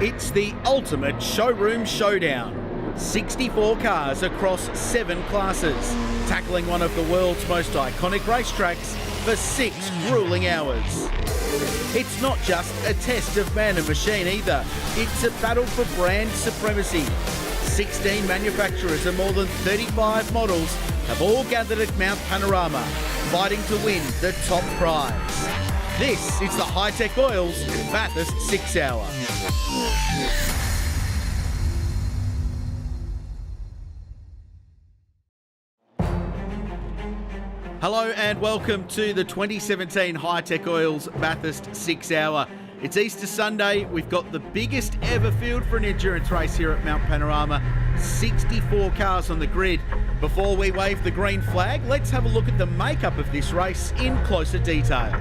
It's the ultimate showroom showdown. 64 cars across 7 classes, tackling one of the world's most iconic racetracks for 6 grueling hours. It's not just a test of man and machine either, it's a battle for brand supremacy. 16 manufacturers and more than 35 models have all gathered at Mount Panorama, fighting to win the top prize. This is the Hi-Tec Oils Bathurst 6 Hour. Hello and welcome to the 2017 Hi-Tec Oils Bathurst 6 Hour. It's Easter Sunday. We've got the biggest ever field for an endurance race here at Mount Panorama. 64 cars on the grid. Before we wave the green flag, let's have a look at the makeup of this race in closer detail.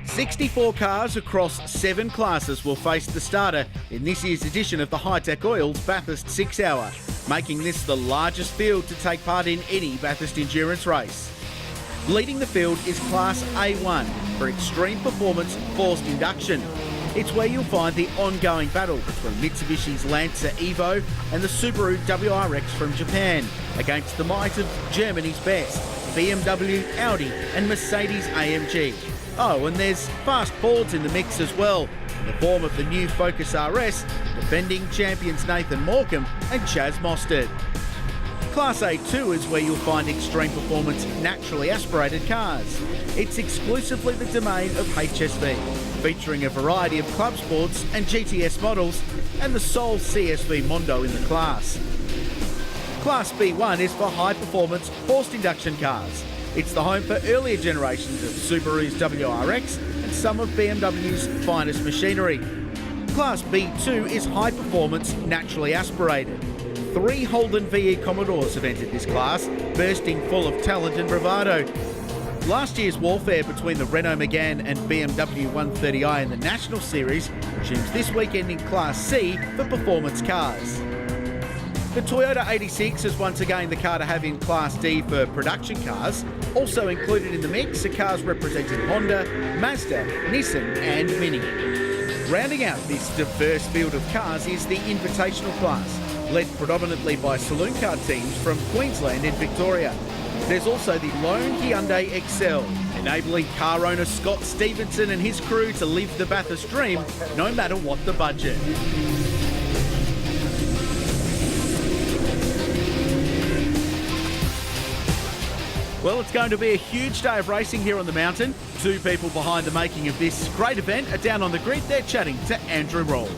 "64 cars across 7 classes will face the starter in this year's edition of the Hi-Tec Oils Bathurst 6 Hour, making this the largest field to take part in any Bathurst endurance race. Leading the field is Class A1 for Extreme Performance Forced Induction. It's where you'll find the ongoing battle between Mitsubishi's Lancer Evo and the Subaru WRX from Japan against the might of Germany's best, BMW, Audi and Mercedes AMG. Oh, and there's fast Fords in the mix as well, in the form of the new Focus RS, defending champions Nathan Morecambe and Chaz Mostert. Class A2 is where you'll find extreme performance naturally aspirated cars. It's exclusively the domain of HSV, featuring a variety of club sports and GTS models, and the sole CSV Mondo in the class. Class B1 is for high performance forced induction cars. It's the home for earlier generations of Subaru's WRX and some of BMW's finest machinery. Class B2 is high performance naturally aspirated. 3 Holden VE Commodores have entered this class, bursting full of talent and bravado. Last year's warfare between the Renault Megane and BMW 130i in the National Series resumes this weekend in Class C for performance cars. The Toyota 86 is once again the car to have in Class D for production cars. Also included in the mix are cars representing Honda, Mazda, Nissan and Mini. Rounding out this diverse field of cars is the Invitational class, led predominantly by saloon car teams from Queensland and Victoria. There's also the lone Hyundai Excel, enabling car owner Scott Stevenson and his crew to live the Bathurst dream, no matter what the budget. Well, it's going to be a huge day of racing here on the mountain. 2 people behind the making of this great event are down on the grid. They're chatting to Andrew Roll.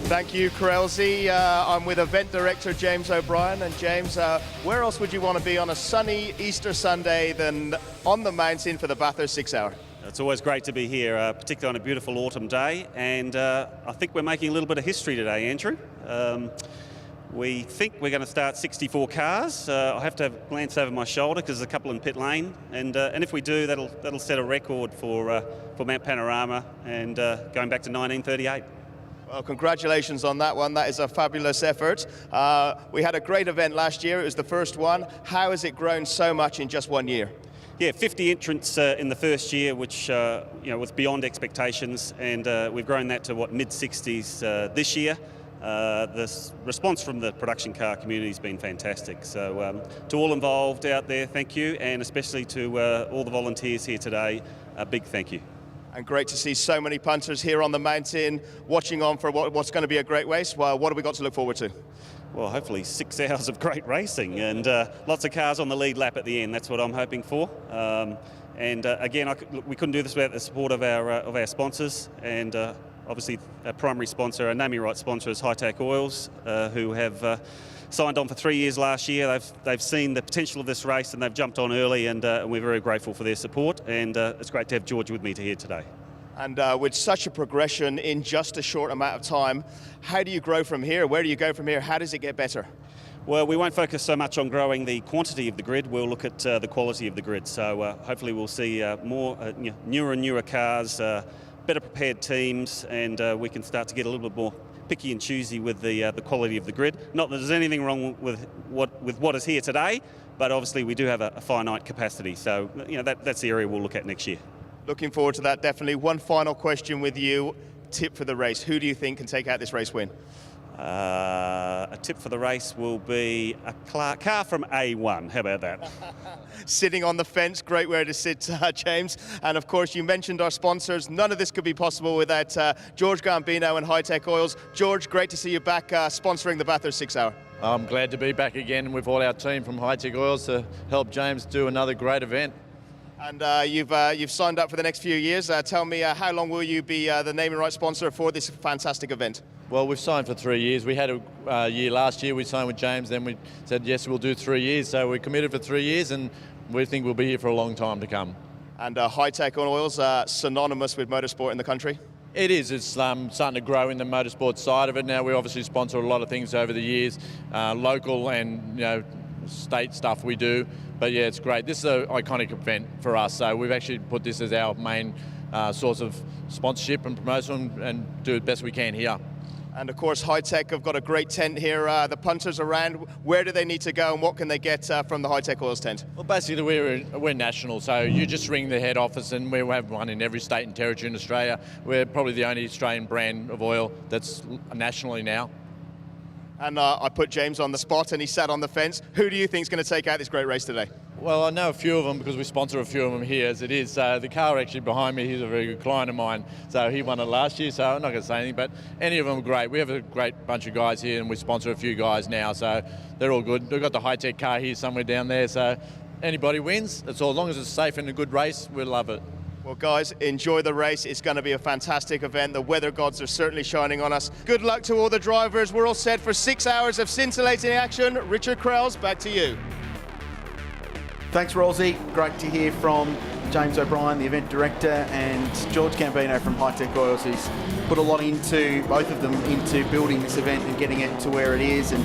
Thank you, Corelzi. I'm with event director James O'Brien. And James, where else would you want to be on a sunny Easter Sunday than on the mountain for the Bathurst 6 Hour? It's always great to be here, particularly on a beautiful autumn day. And I think we're making a little bit of history today, Andrew. We think we're going to start 64 cars. I have to glance over my shoulder because there's a couple in pit lane, and if we do, that'll set a record for Mount Panorama and going back to 1938. Well, congratulations on that one. That is a fabulous effort. We had a great event last year. It was the first one. How has it grown so much in just 1 year? Yeah, 50 entrants in the first year, which was beyond expectations, and we've grown that to mid-60s this year. The response from the production car community has been fantastic. So to all involved out there, thank you, and especially to all the volunteers here today, a big thank you. And great to see so many punters here on the mountain, watching on for what's going to be a great race. Well, what have we got to look forward to? Well, hopefully 6 hours of great racing and lots of cars on the lead lap at the end. That's what I'm hoping for. Again, we couldn't do this without the support of our sponsors, and obviously our primary sponsor, our naming right sponsor, is Hi-Tec Oils, who have signed on for 3 years last year. They've seen the potential of this race and they've jumped on early, and we're very grateful for their support, and it's great to have George with me here today. And with such a progression in just a short amount of time, how do you grow from here? Where do you go from here? How does it get better? Well, we won't focus so much on growing the quantity of the grid. We'll look at the quality of the grid. So hopefully we'll see more newer and newer cars, better prepared teams, and we can start to get a little bit more picky and choosy with the quality of the grid. Not that there's anything wrong with what is here today, but obviously we do have a finite capacity. So that's the area we'll look at next year. Looking forward to that, definitely. One final question with you. Tip for the race. Who do you think can take out this race win? A tip for the race will be a car from A1. How about that? Sitting on the fence, great way to sit, James. And of course, you mentioned our sponsors. None of this could be possible without George Gambino and Hi-Tec Oils. George, great to see you back sponsoring the Bathurst 6 Hour. I'm glad to be back again with all our team from Hi-Tec Oils to help James do another great event. And you've signed up for the next few years. Tell me, how long will you be the naming rights sponsor for this fantastic event? Well, we've signed for 3 years. We had a year last year. We signed with James, then we said, yes, we'll do 3 years. So we're committed for 3 years, and we think we'll be here for a long time to come. And Hi-Tec Oils are synonymous with motorsport in the country? It is. It's starting to grow in the motorsport side of it now. We obviously sponsor a lot of things over the years, local and state stuff we do. But yeah, it's great. This is an iconic event for us. So we've actually put this as our main source of sponsorship and promotion and do the best we can here. And of course, Hi-Tec have got a great tent here. The punters around, where do they need to go and what can they get from the Hi-Tec Oils tent? Well, basically, we're national, so you just ring the head office and we have one in every state and territory in Australia. We're probably the only Australian brand of oil that's nationally now. And I put James on the spot and he sat on the fence. Who do you think is going to take out this great race today? Well, I know a few of them because we sponsor a few of them here as it is. The car actually behind me, he's a very good client of mine. So he won it last year, so I'm not going to say anything, but any of them are great. We have a great bunch of guys here and we sponsor a few guys now, so they're all good. We've got the Hi-Tec car here somewhere down there, so anybody wins. It's all, as long as it's safe and a good race, we'll love it. Well, guys, enjoy the race. It's going to be a fantastic event. The weather gods are certainly shining on us. Good luck to all the drivers. We're all set for 6 hours of scintillating action. Richard Krells, back to you. Thanks, Rosie. Great to hear from James O'Brien, the event director, and George Gambino from Hi-Tec Oils, who's put a lot into, both of them, into building this event and getting it to where it is. And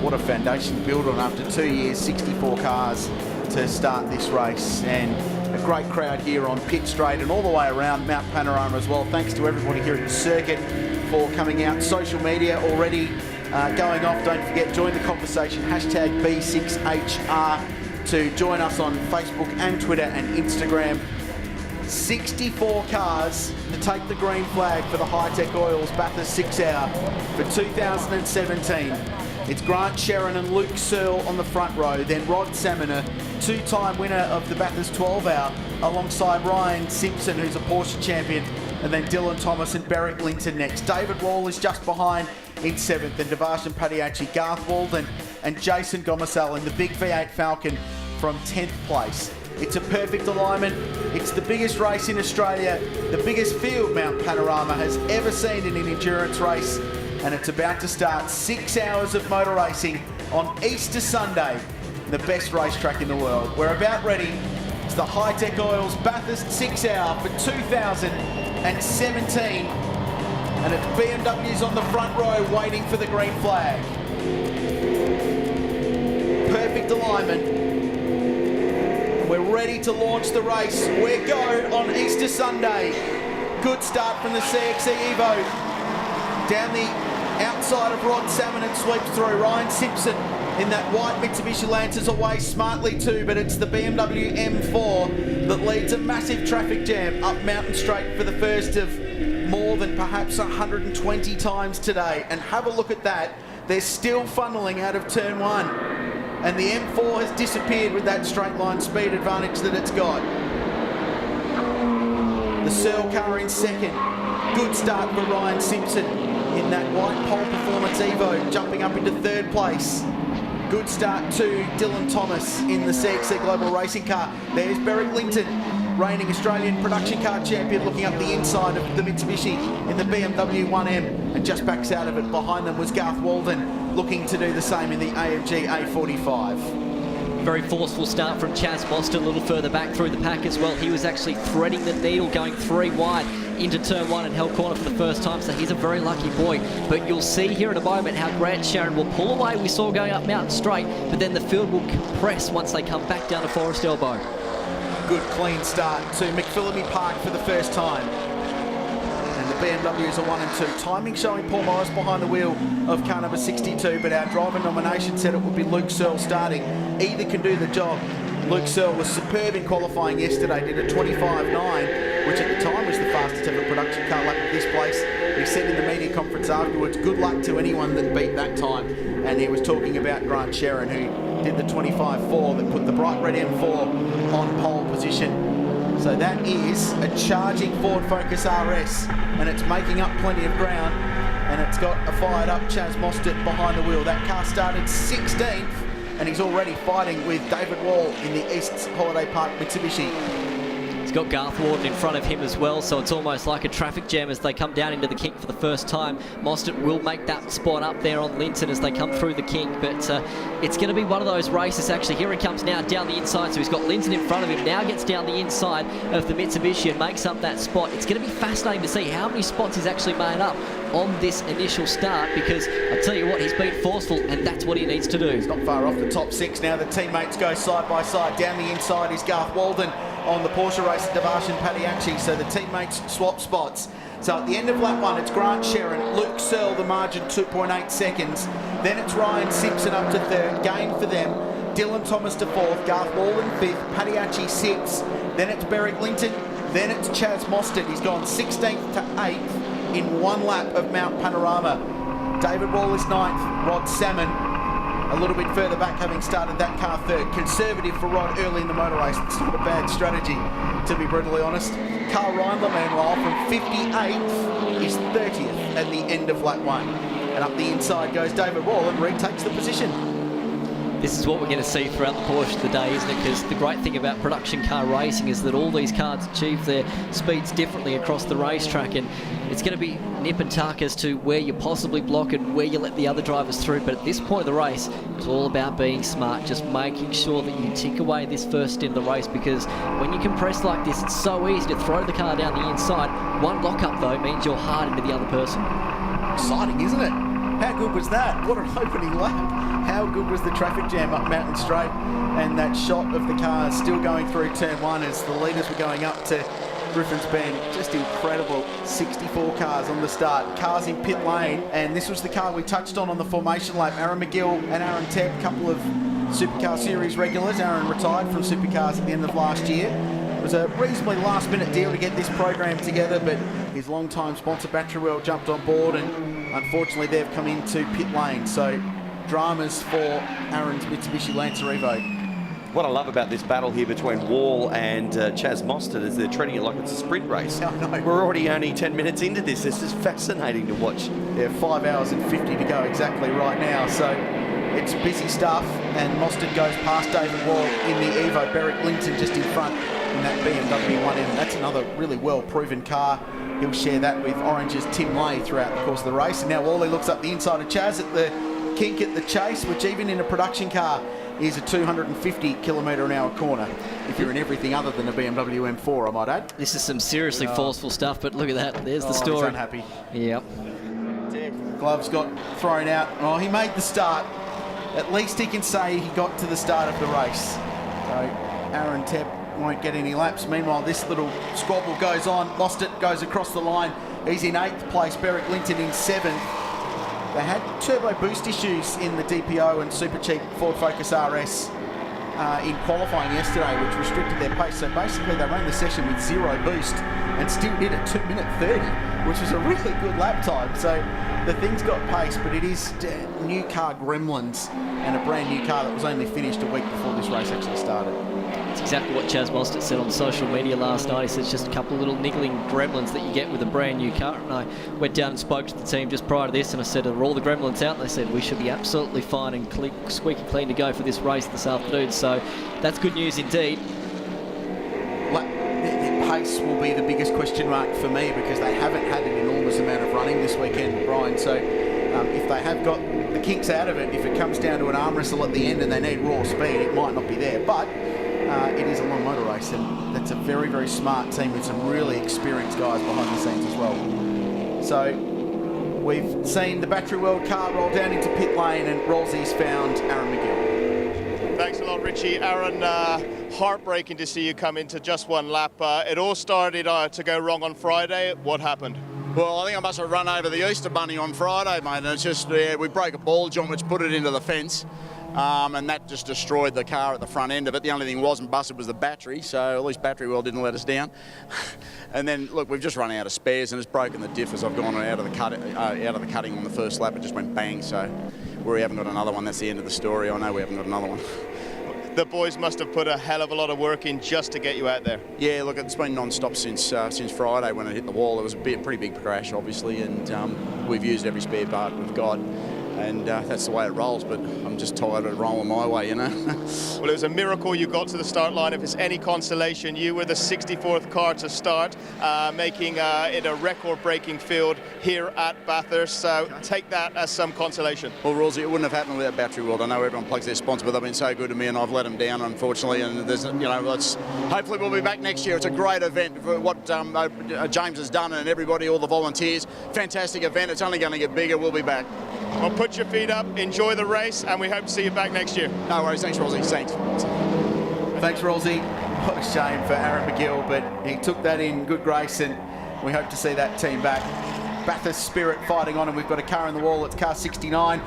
what a foundation to build on after 2 years, 64 cars to start this race. And a great crowd here on Pit Straight and all the way around Mount Panorama as well. Thanks to everybody here at the circuit for coming out. Social media already going off. Don't forget, join the conversation, hashtag B6HR, to join us on Facebook and Twitter and Instagram. 64 cars to take the green flag for the Hi-Tec Oils Bathurst 6 Hour for 2017. It's Grant Sherrin and Luke Searle on the front row, then Rod Saminer, two-time winner of the Bathurst 12 Hour, alongside Ryan Simpson, who's a Porsche champion, and then Dylan Thomas and Beric Linton next. David Wall is just behind in 7th, and Devarshan Padiachi, Garth Walden and Jason Gomersal in the big V8 Falcon from 10th place. It's a perfect alignment. It's the biggest race in Australia, the biggest field Mount Panorama has ever seen in an endurance race, and it's about to start 6 hours of motor racing on Easter Sunday, the best racetrack in the world. We're about ready. It's the Hi-Tec Oils Bathurst 6 Hour for 2017, and it's BMWs on the front row waiting for the green flag. Perfect alignment. We're ready to launch the race. We're go on Easter Sunday. Good start from the CXC Evo. Down the outside of Rod Salmon and sweeps through. Ryan Simpson in that white Mitsubishi Lancers away smartly too, but it's the BMW M4 that leads a massive traffic jam up Mountain Straight for the first of more than perhaps 120 times today. And have a look at that. They're still funneling out of turn 1. And the M4 has disappeared with that straight line speed advantage that it's got. The Searle car in second. Good start for Ryan Simpson in that white pole performance Evo, jumping up into 3rd place. Good start to Dylan Thomas in the CXC Global Racing car. There's Beric Linton, reigning Australian production car champion, looking up the inside of the Mitsubishi in the BMW 1M, and just backs out of it. Behind them was Garth Walden, looking to do the same in the AMG A45. Very forceful start from Chaz Boston, a little further back through the pack as well. He was actually threading the needle, going 3 wide into turn 1 and held corner for the first time, so he's a very lucky boy. But you'll see here in a moment how Grant Sherrin will pull away. We saw going up Mountain Straight, but then the field will compress once they come back down to Forest Elbow. Good clean start to McPhillamy Park for the first time. And the BMWs are 1 and 2. Timing showing Paul Morris behind the wheel of car number 62, but our driver nomination said it would be Luke Searle starting. Either can do the job. Luke Searle was superb in qualifying yesterday, did a 25.9, which at the time was the fastest ever production car lap at this place. He said in the media conference afterwards, good luck to anyone that beat that time. And he was talking about Grant Sherrin, who did the 25.4 that put the bright red M4 on pole position. So that is a charging Ford Focus RS, and it's making up plenty of ground, and it's got a fired up Chaz Mostert behind the wheel. That car started 16th, and he's already fighting with David Wall in the East Holiday Park Mitsubishi. He's got Garth Warden in front of him as well, so it's almost like a traffic jam as they come down into the kink for the first time. Mostert will make that spot up there on Linton as they come through the kink, but it's going to be one of those races. Actually, here he comes now down the inside, so he's got Linton in front of him, now gets down the inside of the Mitsubishi and makes up that spot. It's going to be fascinating to see how many spots he's actually made up on this initial start, because I tell you what, he's been forceful, and that's what he needs to do. He's not far off the top six now. The teammates go side by side. Down the inside is Garth Walden on the Porsche race at Devarshan Padiachi, so the teammates swap spots. So at the end of lap one, it's Grant Sherrin, Luke Searle, the margin 2.8 seconds. Then it's Ryan Simpson up to third, gain for them. Dylan Thomas to fourth, Garth Walden fifth, Padiachi sixth. Then it's Beric Linton, then it's Chaz Mostert. He's gone 16th to 8th in one lap of Mount Panorama. David Wall is ninth, Rod Salmon a little bit further back, having started that car third. Conservative for Rod early in the motor race. It's not a bad strategy, to be brutally honest. Carl Reindler, meanwhile, from 58th is 30th at the end of lap one. And up the inside goes David Wall and retakes the position. This is what we're going to see throughout the course of the day, isn't it? Because the great thing about production car racing is that all these cars achieve their speeds differently across the racetrack, and it's going to be nip and tuck as to where you possibly block and where you let the other drivers through. But at this point of the race, it's all about being smart, just making sure that you tick away this first stint of the race, because when you compress like this, it's so easy to throw the car down the inside. One lock-up, though, means you're hard into the other person. Exciting, isn't it? How good was that? What an opening lap. How good was the traffic jam up Mountain Straight? And that shot of the cars still going through turn one as the leaders were going up to Griffin's Bend. Just incredible. 64 cars on the start. Cars in pit lane. And this was the car we touched on the formation lap. Aaron McGill and Aaron Tebb, a couple of Supercar Series regulars. Aaron retired from Supercars at the end of last year. It was a reasonably last-minute deal to get this program together, but his long-time sponsor Battery World jumped on board, and unfortunately they've come into pit lane. So dramas for Aaron's Mitsubishi Lancer Evo. What I love about this battle here between Wall and Chaz Mostert is they're treating it like it's a sprint race. I know. We're already only 10 minutes into this. This is fascinating to watch. Yeah, 5 hours and 50 to go exactly right now. So it's busy stuff, and Mostert goes past David Wall in the Evo. Beric Linton just in front in that BMW 1M. That's another really well-proven car. He'll share that with Orange's Tim Lay throughout the course of the race. And now Wally looks up the inside of Chaz at the kink at the Chase, which even in a production car is a 250 km/h corner, if you're in everything other than a BMW M4, I might add. This is some seriously forceful stuff, but look at that. There's the story. He's unhappy. Yep. Gloves got thrown out. Oh, he made the start. At least he can say he got to the start of the race. So Aaron Tebb won't get any laps. Meanwhile, this little squabble goes on. Mostert goes across the line. He's in 8th place. Beric Linton in 7th. They had turbo boost issues in the DPO and super cheap Ford Focus RS in qualifying yesterday, which restricted their pace. So basically they ran the session with 0 boost and still did it 2:30, which was a really good lap time. So the thing's got pace, but it is new car gremlins and a brand new car that was only finished a week before this race actually started. It's exactly what Chaz Mostert said on social media last night. He says just a couple of little niggling gremlins that you get with a brand new car. And I went down and spoke to the team just prior to this, and I said, are all the gremlins out? And they said, we should be absolutely fine and squeaky clean to go for this race this afternoon. So that's good news indeed. Their pace will be the biggest question mark for me, because they haven't had an enormous amount of running this weekend, Brian. So if they have got the kinks out of it, if it comes down to an arm wrestle at the end and they need raw speed, it might not be there. But it is a long motor race, and that's a very, very smart team with some really experienced guys behind the scenes as well. So we've seen the Battery World car roll down into pit lane, and Rollsy's found Aaron McGill. Thanks a lot, Richie. Aaron, heartbreaking to see you come into just one lap. It all started to go wrong on Friday. What happened? Well, I think I must have run over the Easter Bunny on Friday, mate, and it's just, we broke a ball joint which put it into the fence. and that just destroyed the car at the front end of it. The only thing wasn't busted was the battery, so at least Battery World didn't let us down. And then, look, we've just run out of spares, and it's broken the diff as I've gone out of the cutting on the first lap. It just went bang, so we haven't got another one. That's the end of the story. I know we haven't got another one. The boys must have put a hell of a lot of work in just to get you out there. Yeah, look, it's been non-stop since Friday when it hit the wall. It was a pretty big crash, obviously, and we've used every spare part we've got. And that's the way it rolls, but I'm just tired of it rolling my way, you know. Well, it was a miracle you got to the start line. If it's any consolation, you were the 64th car to start, making it a record-breaking field here at Bathurst. So take that as some consolation. Well, Rosie, it wouldn't have happened without Battery World. I know everyone plugs their sponsor, but they've been so good to me, and I've let them down, unfortunately. And there's, hopefully we'll be back next year. It's a great event for what James has done, and everybody, all the volunteers. Fantastic event. It's only going to get bigger. We'll be back. Well, put your feet up, enjoy the race, and we hope to see you back next year. No worries. Thanks, Rosie. Thanks. Thanks, Rosie. What a shame for Aaron McGill, but he took that in good grace, and we hope to see that team back. Bathurst Spirit fighting on, and we've got a car in the wall. It's car 69.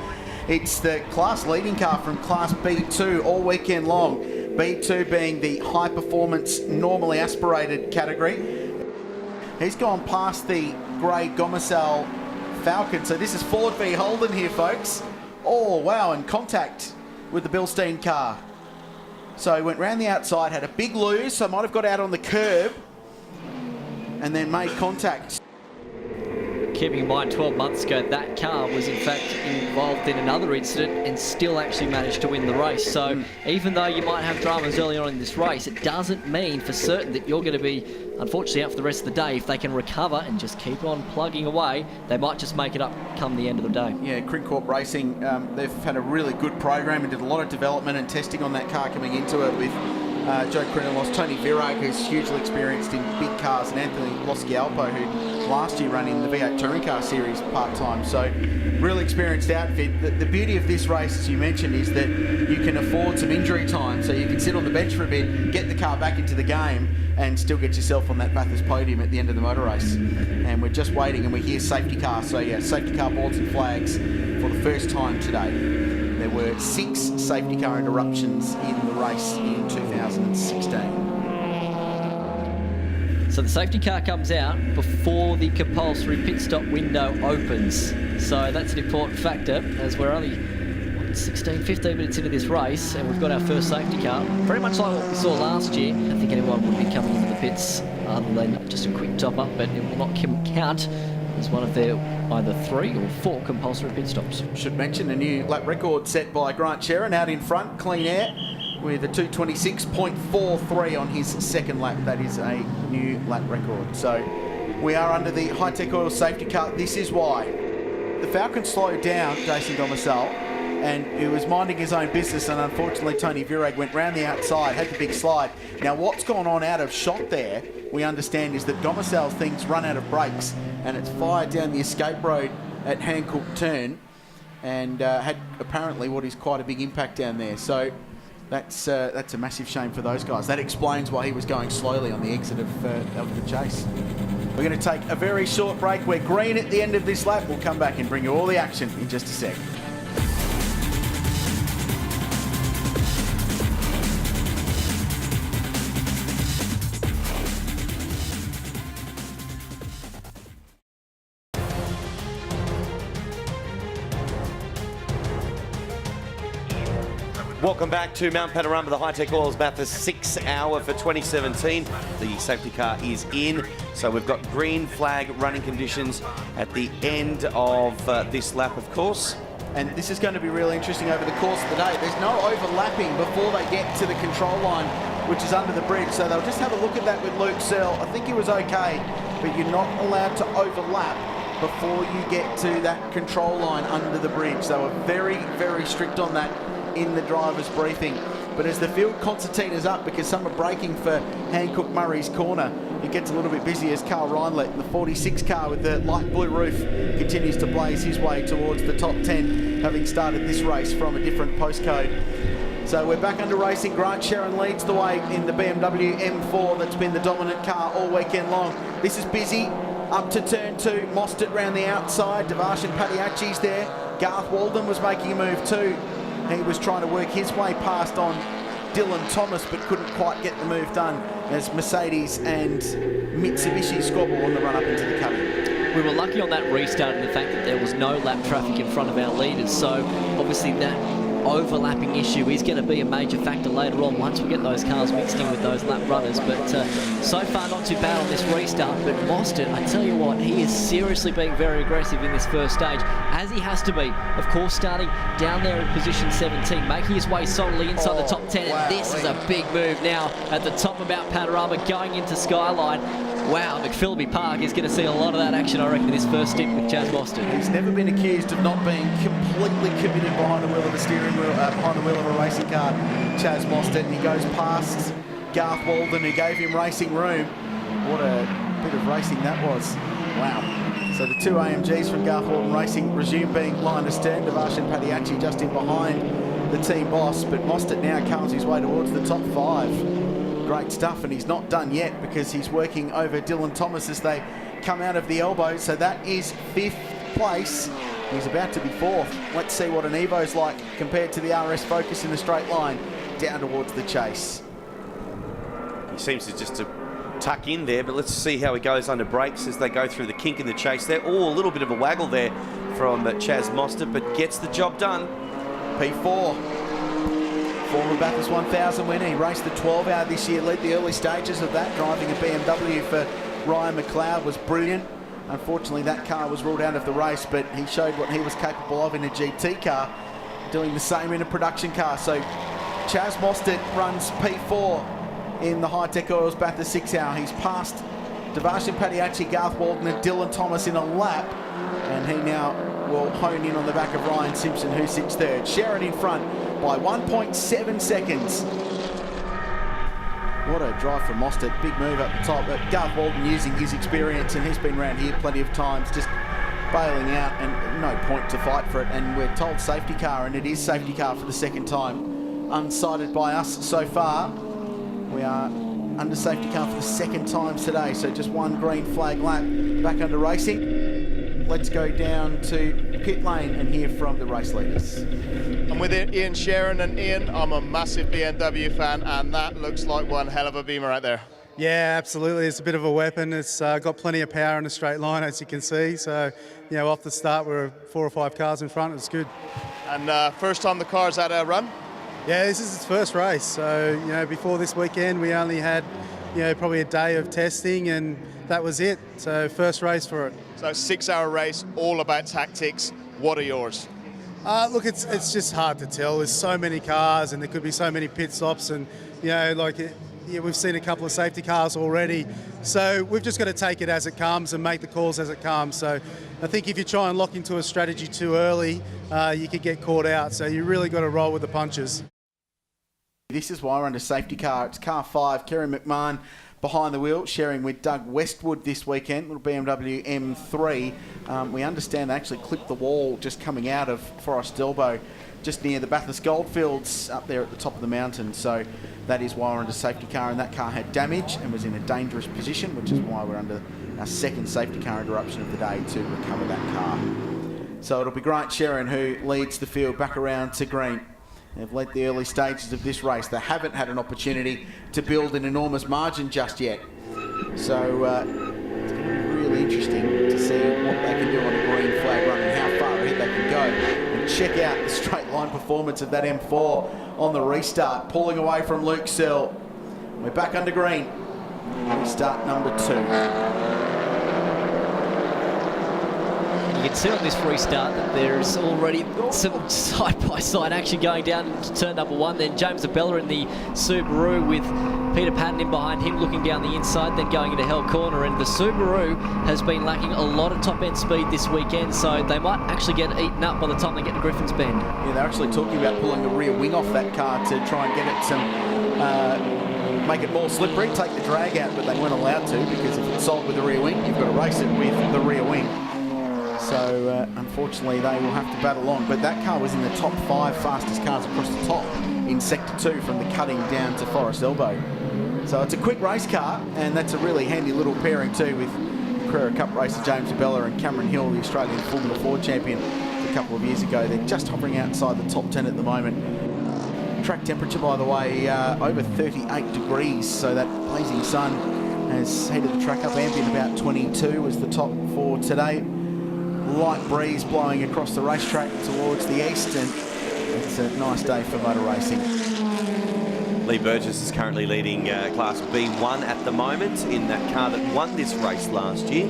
It's the class leading car from Class B2 all weekend long. B2 being the high performance, normally aspirated category. He's gone past the grey Gomersal Falcon. So this is Ford v Holden here, folks. Oh, wow, and contact with the Bilstein car. So he went round the outside, had a big lose, so might have got out on the curb and then made contact. Keeping in mind 12 months ago, that car was in fact involved in another incident and still actually managed to win the race. So even though you might have dramas early on in this race, it doesn't mean for certain that you're going to be, unfortunately, out for the rest of the day. If they can recover and just keep on plugging away, they might just make it up come the end of the day. Yeah, Crincorp Racing, they've had a really good program and did a lot of development and testing on that car coming into it with Joe Crinelos, Tony Virag, who's hugely experienced in big cars, and Anthony Loscialpo, who last year ran in the V8 Touring Car Series part-time. So, really experienced outfit. The beauty of this race, as you mentioned, is that you can afford some injury time, so you can sit on the bench for a bit, get the car back into the game, and still get yourself on that Bathurst podium at the end of the motor race. And we're just waiting, and we hear safety car. So yeah, safety car boards and flags for the first time today. There were 6 safety car interruptions in the race in 2016. So the safety car comes out before the compulsory pit stop window opens. So that's an important factor, as we're only 15 minutes into this race, and we've got our first safety car. Very much like what we saw last year. I don't think anyone would be coming into the pits other than just a quick top up, but it will not count as one of their either 3 or 4 compulsory pit stops. Should mention a new lap record set by Grant Sherrin out in front, clean air, with a 226.43 on his second lap. That is a new lap record. So we are under the Hi-Tec oil safety car. This is why. The Falcon slowed down Jason Gomersal, and he was minding his own business, and unfortunately Tony Virag went round the outside, had the big slide. Now what's gone on out of shot there, we understand, is that Gomersal's thing's run out of brakes, and it's fired down the escape road at Hancock Turn, and had apparently what is quite a big impact down there. So that's a massive shame for those guys. That explains why he was going slowly on the exit of the chase. We're going to take a very short break. We're green at the end of this lap. We'll come back and bring you all the action in just a sec. Welcome back to Mount Panorama, the Hi-Tec Oils Bathurst 6 hour for 2017. The safety car is in, so we've got green flag running conditions at the end of this lap, of course. And this is going to be really interesting over the course of the day. There's no overlapping before they get to the control line, which is under the bridge. So they'll just have a look at that with Luke Searle. I think he was okay, but you're not allowed to overlap before you get to that control line under the bridge. They were very, very strict on that in the driver's briefing. But as the field concertinas up, because some are braking for Hancock Murray's corner, it gets a little bit busy as Carl Reinlett, the 46 car with the light blue roof, continues to blaze his way towards the top 10, having started this race from a different postcode. So we're back under racing. Grant Sherrin leads the way in the BMW M4 that's been the dominant car all weekend long. This is busy. Up to turn 2, Mostert round the outside. Devarshan Patiachi's there. Garth Walden was making a move too. he was trying to work his way past on Dylan Thomas, but couldn't quite get the move done as Mercedes and Mitsubishi squabble on the run up into the cutting. We were lucky on that restart in the fact that there was no lap traffic in front of our leaders, so obviously that overlapping issue is going to be a major factor later on once we get those cars mixed in with those lap runners. But so far not too bad on this restart. But Mostert, I tell you what, he is seriously being very aggressive in this first stage, as he has to be. Of course, starting down there in position 17, making his way solidly inside the top 10. Wow. And this is a big move now at the top of Mount Panorama, going into Skyline. Wow, McPhilby Park is going to see a lot of that action, I reckon, in this first stint with Chaz Mostert. He's never been accused of not being completely committed behind the wheel of a steering wheel, behind the wheel of a racing car, Chaz Mostert, and he goes past Garth Walden, who gave him racing room. What a bit of racing that was. Wow. So the two AMGs from Garth Walden Racing resume being line astern. Devarshan Padiachi just in behind the team boss, but Mostert now comes his way towards the top 5. Great stuff, and he's not done yet because he's working over Dylan Thomas as they come out of the elbow. So that is 5th place. He's about to be 4th. Let's see what an Evo's like compared to the RS Focus in the straight line down towards the chase. He seems to just tuck in there, but let's see how he goes under brakes as they go through the kink in the chase there. Oh, a little bit of a waggle there from Chaz Mostert, but gets the job done. P4. Former Bathurst 1000 winner. He raced the 12 hour this year, led the early stages of that, driving a BMW for Ryan McLeod, was brilliant. Unfortunately, that car was ruled out of the race, but he showed what he was capable of in a GT car, doing the same in a production car. So Chaz Mostert runs P4 in the Hi-Tec Oils Bathurst 6 hour. He's passed Devarshan Padiachi, Garth Walden and Dylan Thomas in a lap, and he now will hone in on the back of Ryan Simpson, who sits 3rd. Sharon in front by 1.7 seconds. What a drive from Mostert, big move up the top. But Garth Walden using his experience, and he's been around here plenty of times, just bailing out, and no point to fight for it. And we're told safety car, and it is safety car for the second time, unsighted by us so far. We are under safety car for the second time today, so just one green flag lap back under racing. Let's go down to pit lane and hear from the race leaders. I'm with Ian Sharon, and Ian, I'm a massive BMW fan, and that looks like one hell of a beamer right there. Yeah, absolutely. It's a bit of a weapon. It's got plenty of power in a straight line, as you can see. So, you know, off the start, we're 4 or 5 cars in front. It's good. And first time the car's had a run? Yeah, this is its first race. So, you know, before this weekend, we only had, you know, probably a day of testing, and that was it. So, first race for it. So, 6 hour race, all about tactics. What are yours? Look, it's just hard to tell. There's so many cars, and there could be so many pit stops, and, you know, like, yeah, we've seen a couple of safety cars already. So we've just got to take it as it comes and make the calls as it comes. So I think if you try and lock into a strategy too early, you could get caught out. So you really got to roll with the punches. This is why we're under safety car. It's car 5, Kerry McMahon behind the wheel, sharing with Doug Westwood this weekend, little BMW M3. We understand they actually clipped the wall just coming out of Forest Elbow, just near the Bathurst Goldfields up there at the top of the mountain. So that is why we're under safety car, and that car had damage and was in a dangerous position, which is why we're under our second safety car interruption of the day to recover that car. So it'll be Grant Sharon who leads the field back around to green. They've led the early stages of this race. They haven't had an opportunity to build an enormous margin just yet. So it's going to be really interesting to see what they can do on a green flag run and how far ahead they can go. And check out the straight line performance of that M4 on the restart, pulling away from Luke Searle. We're back under green. Restart number 2. You can see on this restart that there's already some side-by-side action going down into turn number 1. Then James Abella in the Subaru with Peter Patton in behind him looking down the inside, then going into Hell Corner. And the Subaru has been lacking a lot of top-end speed this weekend, so they might actually get eaten up by the time they get to Griffin's Bend. Yeah, they're actually talking about pulling the rear wing off that car to try and get it some... make it more slippery, take the drag out, but they weren't allowed to, because if it's sold with the rear wing, you've got to race it with the rear wing. So unfortunately they will have to battle on, but that car was in the top 5 fastest cars across the top in Sector 2 from the cutting down to Forest Elbow. So it's a quick race car, and that's a really handy little pairing too with Carrera Cup racer James Abella and Cameron Hill, the Australian Formula 4 champion, to a couple of years ago. They're just hovering outside the top 10 at the moment. Track temperature, by the way, over 38 degrees, so that blazing sun has heated the track up. Ambient about 22 was the top for today. Light breeze blowing across the racetrack towards the east, and it's a nice day for motor racing. Lee Burgess is currently leading Class B1 at the moment in that car that won this race last year.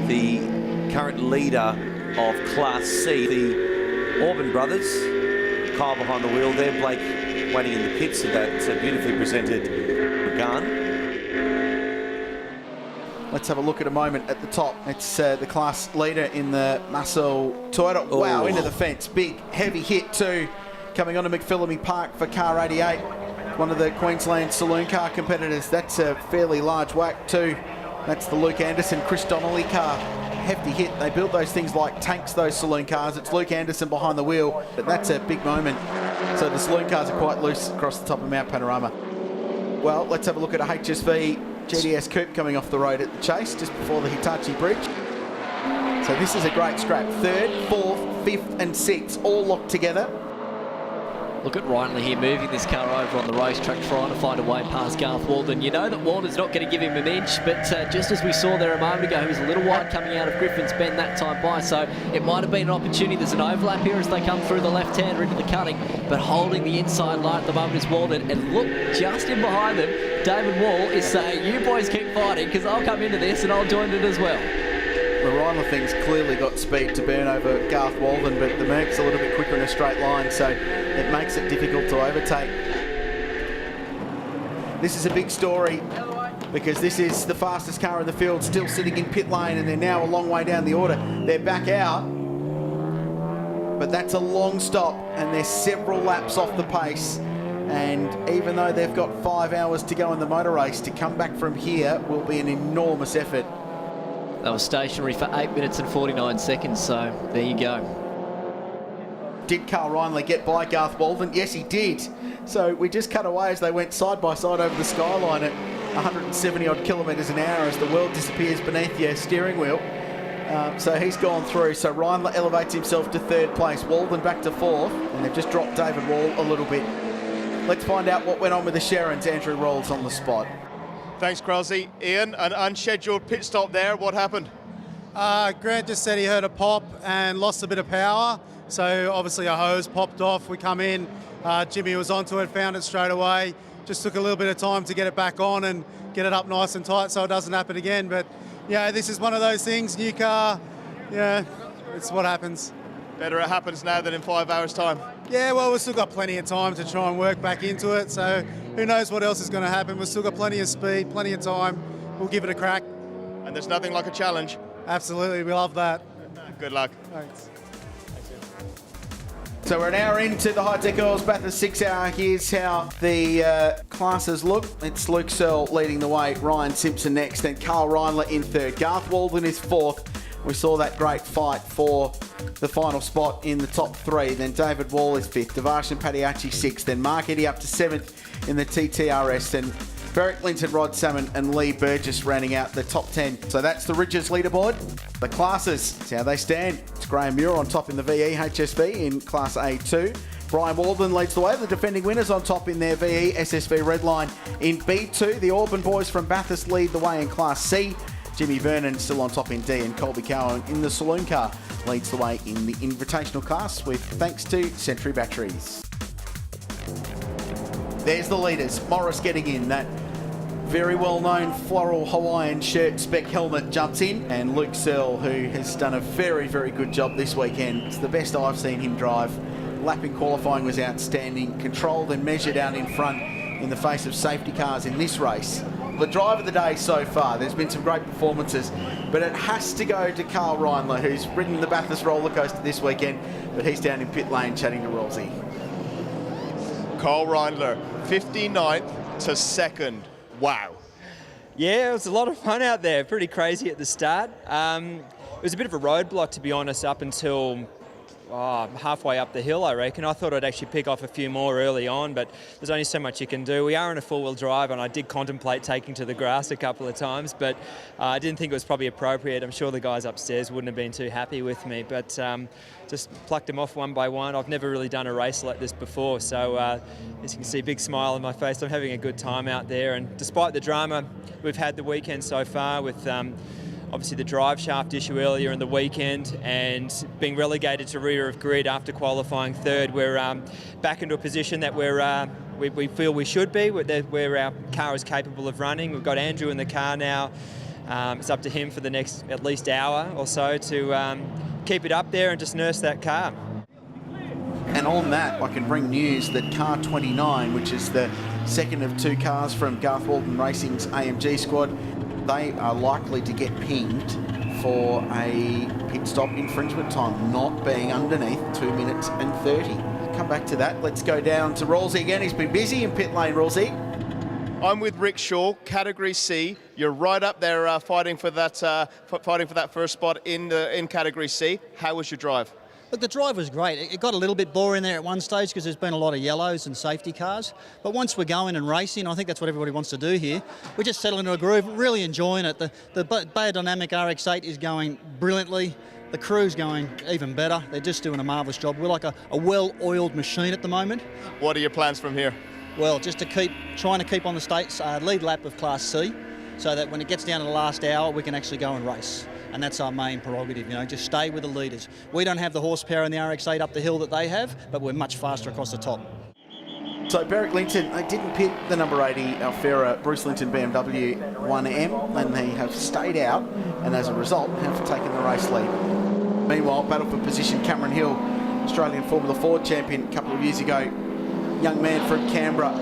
The current leader of Class C, the Orban brothers, Kyle behind the wheel there, Blake waiting in the pits of that beautifully presented gun. Let's have a look at a moment at the top. It's the class leader in the Muscle Toyota. Oh. Wow, into the fence. Big, heavy hit too. Coming onto McPhillamy Park for car 88. One of the Queensland saloon car competitors. That's a fairly large whack too. That's the Luke Anderson, Chris Donnelly car. Hefty hit. They build those things like tanks, those saloon cars. It's Luke Anderson behind the wheel, but that's a big moment. So the saloon cars are quite loose across the top of Mount Panorama. Well, let's have a look at a HSV GDS coupe coming off the road at the Chase just before the Hitachi Bridge. So this is a great scrap. 3rd, 4th, 5th and 6th all locked together. Look at Reinley here moving this car over on the racetrack, trying to find a way past Garth Walden. You know that Walden's not going to give him an inch, but just as we saw there a moment ago, he was a little wide coming out of Griffin's Bend that time by, so it might have been an opportunity. There's an overlap here as they come through the left-hander into the cutting, but holding the inside line at the moment is Walden. And look, just in behind them, David Wall is saying, you boys keep fighting, because I'll come into this and I'll join it as well. The Reindler thing's clearly got speed to burn over Garth Walden, but the Merc's a little bit quicker in a straight line, so it makes it difficult to overtake. This is a big story because this is the fastest car in the field, still sitting in pit lane, and they're now a long way down the order. They're back out, but that's a long stop, and they're several laps off the pace. And even though they've got 5 hours to go in the motor race, to come back from here will be an enormous effort. They were stationary for 8 minutes and 49 seconds, so there you go. Did Carl Reinley get by Garth Walden? Yes, he did. So we just cut away as they went side by side over the skyline at 170 odd kilometres an hour as the world disappears beneath your steering wheel. So he's gone through. So Reinler elevates himself to 3rd place. Walden back to 4th, and they've just dropped David Wall a little bit. Let's find out what went on with the Sharons. Andrew Rolls on the spot. Thanks, Krelsey. Ian, an unscheduled pit stop there. What happened? Grant just said he heard a pop and lost a bit of power. So obviously a hose popped off. We come in, Jimmy was onto it, found it straight away. Just took a little bit of time to get it back on and get it up nice and tight so it doesn't happen again. But yeah, this is one of those things, new car, yeah, it's what happens. Better it happens now than in 5 hours' time. Yeah, well, we've still got plenty of time to try and work back into it. So who knows what else is going to happen. We've still got plenty of speed, plenty of time. We'll give it a crack. And there's nothing like a challenge. Absolutely, we love that. Good luck. Thanks. So we're an hour into the Hi-Tec Oils Bathurst 6 hour. Here's how the classes look. It's Luke Searle leading the way, Ryan Simpson next, and Carl Reinler in 3rd. Garth Walden is 4th. We saw that great fight for the final spot in the top 3. Then David Wall is 5th, Devarshan Padiachi 6th, then Mark Eddy up to 7th in the TTRS, and Beric Linton, Rod Salmon and Lee Burgess rounding out the top 10. So that's the Ridges leaderboard. The classes, that's how they stand. It's Graham Muir on top in the VE HSV in Class A2. Brian Walden leads the way. The defending winners on top in their VE SSV Redline in B2. The Auburn boys from Bathurst lead the way in Class C. Jimmy Vernon still on top in D, and Colby Cowan in the saloon car leads the way in the invitational class with thanks to Century Batteries. There's the leaders. Morris getting in. That very well-known floral Hawaiian shirt spec helmet jumps in, and Luke Searle, who has done a very, very good job this weekend. It's the best I've seen him drive. Lapping qualifying was outstanding, controlled and measured out in front in the face of safety cars in this race. The drive of the day so far, there's been some great performances, but it has to go to Carl Reinler, who's ridden the Bathurst roller coaster this weekend, but he's down in pit lane chatting to Rolsey. Carl Reinler, 59th to 2nd. Wow. Yeah, it was a lot of fun out there. Pretty crazy at the start. It was a bit of a roadblock, to be honest, up until halfway up the hill, I reckon. I thought I'd actually pick off a few more early on, but there's only so much you can do. We are in a four-wheel drive, and I did contemplate taking to the grass a couple of times, but I didn't think it was probably appropriate. I'm sure the guys upstairs wouldn't have been too happy with me, but just plucked them off one by one. I've never really done a race like this before, so as you can see, big smile on my face. I'm having a good time out there, and despite the drama we've had the weekend so far with obviously the drive shaft issue earlier in the weekend and being relegated to rear of grid after qualifying third, we're back into a position that we feel we should be, where our car is capable of running. We've got Andrew in the car now. It's up to him for the next at least hour or so to keep it up there and just nurse that car. And on that, I can bring news that car 29, which is the second of two cars from Garth Walton Racing's AMG squad, they are likely to get pinged for a pit stop infringement time, not being underneath 2 minutes and 30. Come back to that. Let's go down to Rawlsey again. He's been busy in pit lane, Rawlsey. I'm with Rick Shaw, Category C. You're right up there fighting for that first spot in Category C. How was your drive? Look, the drive was great. It got a little bit boring there at one stage because there's been a lot of yellows and safety cars. But once we're going and racing, I think that's what everybody wants to do here. We just settle into a groove, really enjoying it. The Biodynamic RX-8 is going brilliantly. The crew's going even better. They're just doing a marvellous job. We're like a well-oiled machine at the moment. What are your plans from here? Well, just to trying to keep on the state's lead lap of Class C, so that when it gets down to the last hour, we can actually go and race. And that's our main prerogative, just stay with the leaders. We don't have the horsepower in the RX-8 up the hill that they have, but we're much faster across the top. So Berwick Linton, they didn't pit the number 80 Alfera Bruce Linton BMW 1M, and they have stayed out, and as a result have taken the race lead. Meanwhile, battle for position, Cameron Hill, Australian Formula Ford champion a couple of years ago, young man from Canberra,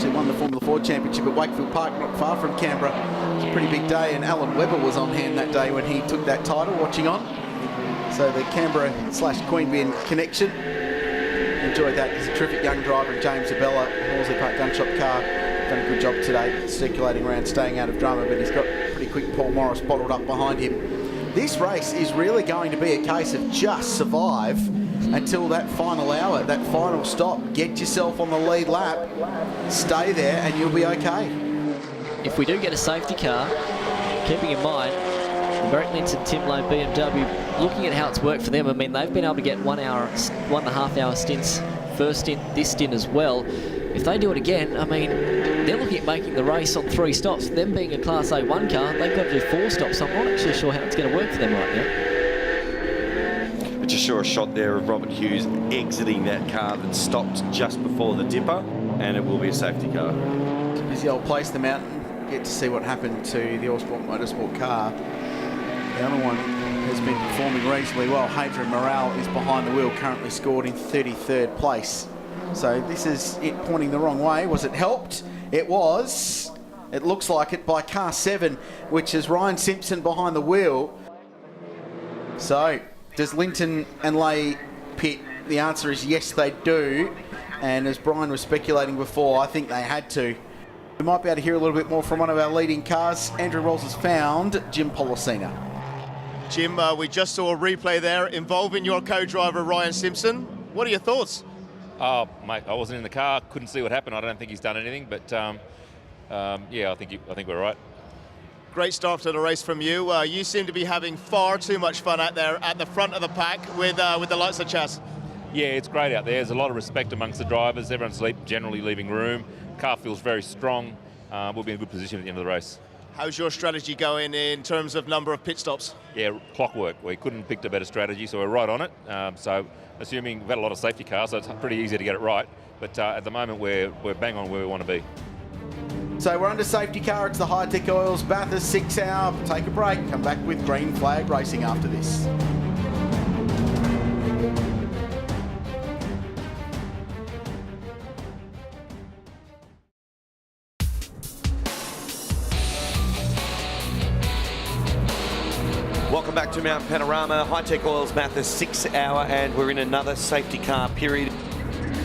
who won the Formula Ford Championship at Wakefield Park, not far from Canberra. It's a pretty big day, and Alan Webber was on hand that day when he took that title, watching on. So the Canberra/Queanbeyan connection. Enjoyed that. He's a terrific young driver, James Abella, Horsley Park Gunshop car. Done a good job today, circulating around, staying out of drama, but he's got pretty quick Paul Morris bottled up behind him. This race is really going to be a case of just survive until that final hour, that final stop. Get yourself on the lead lap, stay there, and you'll be okay. If we do get a safety car, keeping in mind the Berwick Linton Tim Lane BMW, looking at how it's worked for them, I mean, they've been able to get 1 1.5 hour stints, first stint, this stint as well. If they do it again, I mean, they're looking at making the race on 3 stops. Them being a Class A1 car, they've got to do 4 stops. So I'm not actually sure how it's going to work for them right now. Just saw a shot there of Robert Hughes exiting that car that stopped just before the dipper, and it will be a safety car. It's a busy old place, the mountain. Get to see what happened to the Allsport Motorsport car. The other one has been performing reasonably well. Hadrian Morale is behind the wheel, currently scored in 33rd place. So this is it pointing the wrong way. Was it helped? It was. It looks like it by car 7, which is Ryan Simpson behind the wheel. So does Linton and Lay pit? The answer is yes, they do. And as Brian was speculating before, I think they had to. We might be able to hear a little bit more from one of our leading cars. Andrew Rolls has found Jim Policina. Jim, we just saw a replay there involving your co-driver Ryan Simpson. What are your thoughts? Oh, mate, I wasn't in the car, couldn't see what happened. I don't think he's done anything, but yeah, I think we're right. Great start to the race from you. You seem to be having far too much fun out there at the front of the pack with the likes of Chaz. Yeah, it's great out there. There's a lot of respect amongst the drivers. Everyone's generally leaving room. Car feels very strong. We'll be in a good position at the end of the race. How's your strategy going in terms of number of pit stops? Yeah, clockwork. We couldn't have picked a better strategy, so we're right on it. So assuming we've had a lot of safety cars, so it's pretty easy to get it right. But at the moment, we're bang on where we want to be. So we're under safety car. It's the Hi-Tec Oils Bathurst 6 hour. Take a break. Come back with Green Flag Racing after this. Welcome back to Mount Panorama, Hi-Tec Oils Bathurst 6 hour, and we're in another safety car period.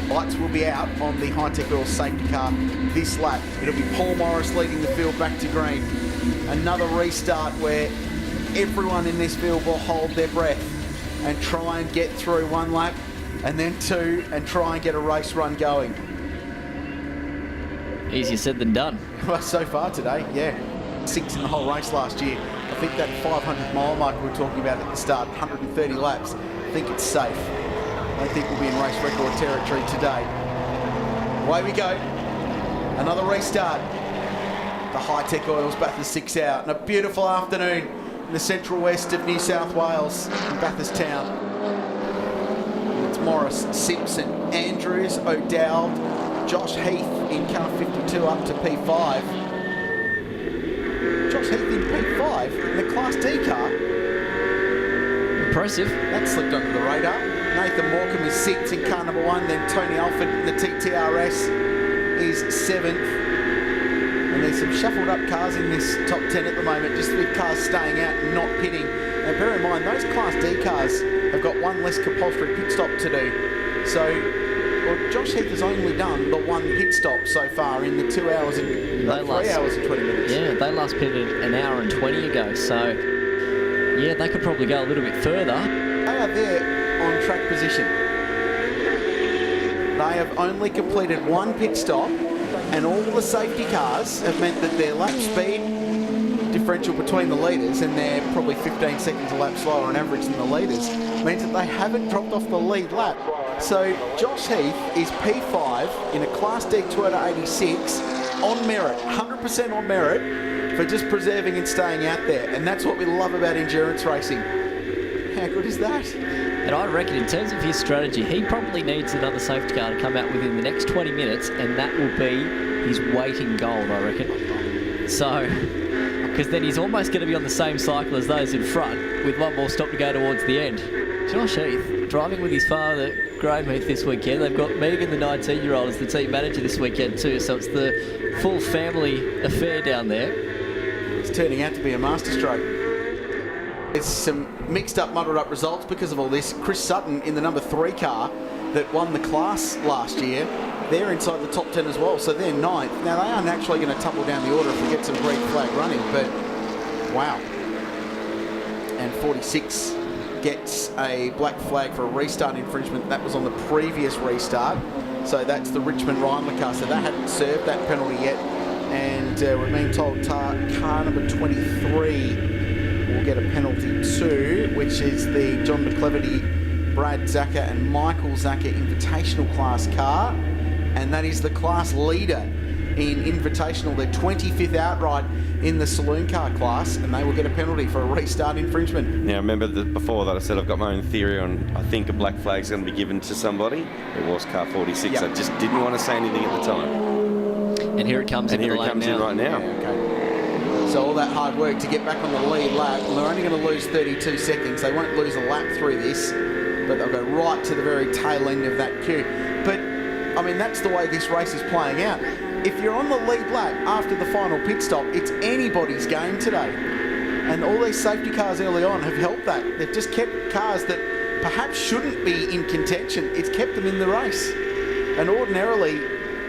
Lights will be out on the Hi-Tec Oils safety car this lap. It'll be Paul Morris leading the field back to green. Another restart where everyone in this field will hold their breath and try and get through one lap, and then two, and try and get a race run going. Easier said than done. Well, so far today, yeah. 6 in the whole race last year. I think that 500-mile mark we were talking about at the start, 130 laps, I think it's safe. I think we'll be in race record territory today. Away we go. Another restart. The Hi-Tec Oils Bathurst 6 Hour. And a beautiful afternoon in the central west of New South Wales in Bathurst town. It's Morris, Simpson, Andrews, O'Dowd, Josh Heath in car 52 up to P5. Josh Heath in P5 in the Class D car. Impressive. That slipped under the radar. Nathan Morecambe is 6th in car number 1. Then Tony Alford in the TTRS is 7th. And there's some shuffled up cars in this top 10 at the moment, just with cars staying out and not pitting. Now bear in mind, those Class D cars have got one less compulsory pit stop to do. So, well, Josh Heath has only done the one pit stop so far in the 2 hours and 3 hours and 20 minutes. Yeah, they last pitted an hour and 20 ago, so yeah, they could probably go a little bit further. They are there on track position. They have only completed one pit stop, and all the safety cars have meant that their lap speed differential between the leaders, and they're probably 15 seconds a lap slower on average than the leaders, means that they haven't dropped off the lead lap. So Josh Heath is P5 in a Class D Toyota 86 on merit, 100% on merit, for just preserving and staying out there. And that's what we love about endurance racing. How good is that? And I reckon in terms of his strategy, he probably needs another safety car to come out within the next 20 minutes, and that will be his waiting gold, I reckon. So, because then he's almost going to be on the same cycle as those in front, with one more stop to go towards the end. Josh Heath, driving with his father, Graham Heath, this weekend. They've got Megan, the 19-year-old, as the team manager this weekend too, so it's the full family affair down there. It's turning out to be a masterstroke. There's some mixed up, muddled up results because of all this. Chris Sutton in the number 3 car that won the class last year, they're inside the top 10 as well, so they're 9th. Now, they aren't actually going to tumble down the order if we get some green flag running, but wow. And 46 gets a black flag for a restart infringement. That was on the previous restart, so that's the Richmond Reimler car, so they hadn't served that penalty yet. And we're being told car number 23 will get a penalty too, which is the John McCleverty, Brad Zacher and Michael Zacher Invitational class car, and that is the class leader in Invitational, their 25th outright in the saloon car class, and they will get a penalty for a restart infringement. Now, remember before that I said I've got my own theory on, I think a black flag's going to be given to somebody. It was car 46. Yep. I just didn't want to say anything at the time. And here it comes in right now. Yeah, okay. So all that hard work to get back on the lead lap, and they're only going to lose 32 seconds. They won't lose a lap through this, but they'll go right to the very tail end of that queue. But, I mean, that's the way this race is playing out. If you're on the lead lap after the final pit stop, it's anybody's game today. And all these safety cars early on have helped that. They've just kept cars that perhaps shouldn't be in contention. It's kept them in the race. And ordinarily,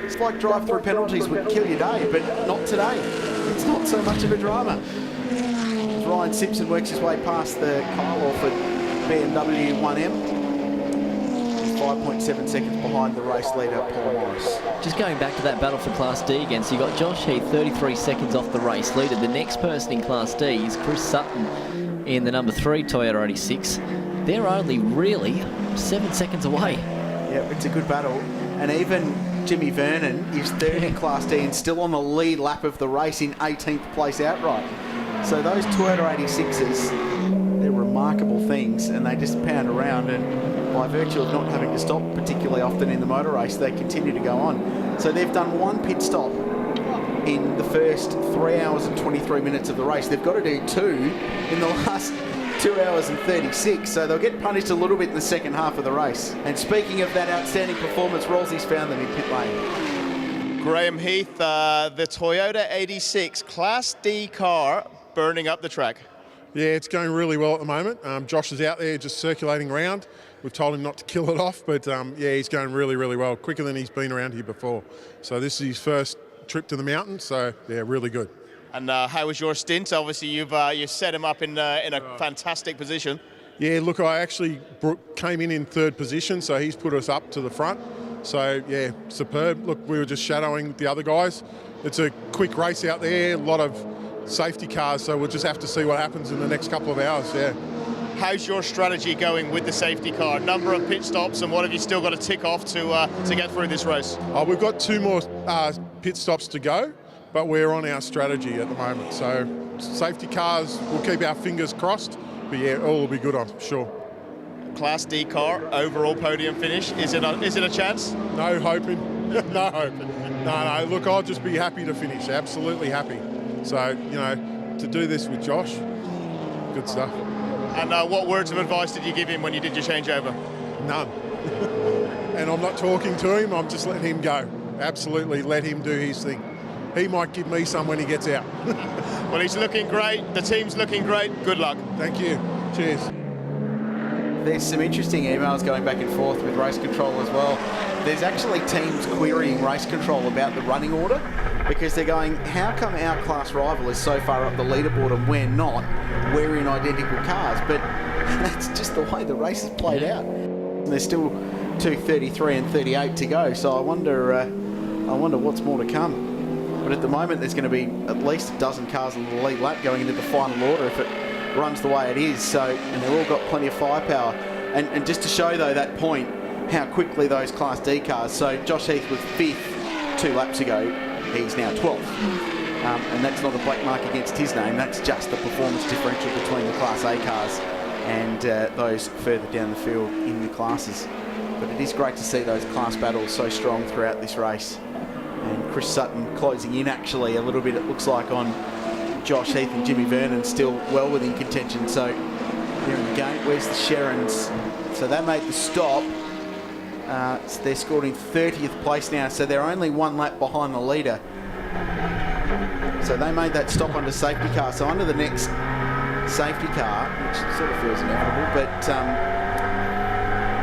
it's like drive-through penalties would kill your day, but not today. It's not so much of a drama. As Ryan Simpson works his way past the Kyle Orford BMW 1M. 5.7 seconds behind the race leader, Paul Morris. Just going back to that battle for Class D again, so you got Josh Heath 33 seconds off the race leader. The next person in Class D is Chris Sutton in the number 3 Toyota 86. They're only really 7 seconds away. Yeah, it's a good battle. And even Jimmy Vernon is 3rd in Class D and still on the lead lap of the race in 18th place outright. So those Toyota 86s, they're remarkable things, and they just pound around, and by virtue of not having to stop particularly often in the motor race, they continue to go on. So they've done one pit stop in the first 3 hours and 23 minutes of the race. They've got to do 2 in the last 2 hours and 36, so they'll get punished a little bit in the second half of the race. And speaking of that outstanding performance, Rolsey's found them in pit lane. Graham Heath, the Toyota 86 Class D car burning up the track. Yeah, it's going really well at the moment. Josh is out there just circulating around. We've told him not to kill it off, but yeah, he's going really, really well, quicker than he's been around here before. So this is his first trip to the mountain, so yeah, really good. And how was your stint? Obviously, you've set him up in a fantastic position. Yeah, look, I actually came in third position, so he's put us up to the front. So, yeah, superb. Look, we were just shadowing the other guys. It's a quick race out there, a lot of safety cars, so we'll just have to see what happens in the next couple of hours, yeah. How's your strategy going with the safety car? Number of pit stops, and what have you still got to tick off to get through this race? We've got 2 more pit stops to go, but we're on our strategy at the moment. So safety cars, we'll keep our fingers crossed, but yeah, all will be good, I'm sure. Class D car, overall podium finish. Is it a chance? No hoping. No hoping. No, look, I'll just be happy to finish, absolutely happy. So, you know, to do this with Josh, good stuff. And what words of advice did you give him when you did your changeover? None. And I'm not talking to him, I'm just letting him go. Absolutely, let him do his thing. He might give me some when he gets out. Well, he's looking great. The team's looking great. Good luck. Thank you. Cheers. There's some interesting emails going back and forth with race control as well. There's actually teams querying race control about the running order because they're going, how come our class rival is so far up the leaderboard and we're not? We're in identical cars, but that's just the way the race is played out. There's still 2:33 and 38 to go, so I wonder what's more to come. But at the moment, there's going to be at least a dozen cars in the lead lap going into the final order if it runs the way it is. So, and they've all got plenty of firepower. And just to show though that point, how quickly those Class D cars. So Josh Heath was 5th 2 laps ago. He's now 12th. And that's not a black mark against his name. That's just the performance differential between the Class A cars and those further down the field in the classes. But it is great to see those class battles so strong throughout this race. And Chris Sutton closing in actually a little bit, it looks like, on Josh Heath and Jimmy Vernon, still well within contention. So here in the game, where's the Sherrans? So they made the stop. So they're scored in 30th place now, so they're only 1 lap behind the leader. So they made that stop under safety car. So under the next safety car, which sort of feels inevitable, but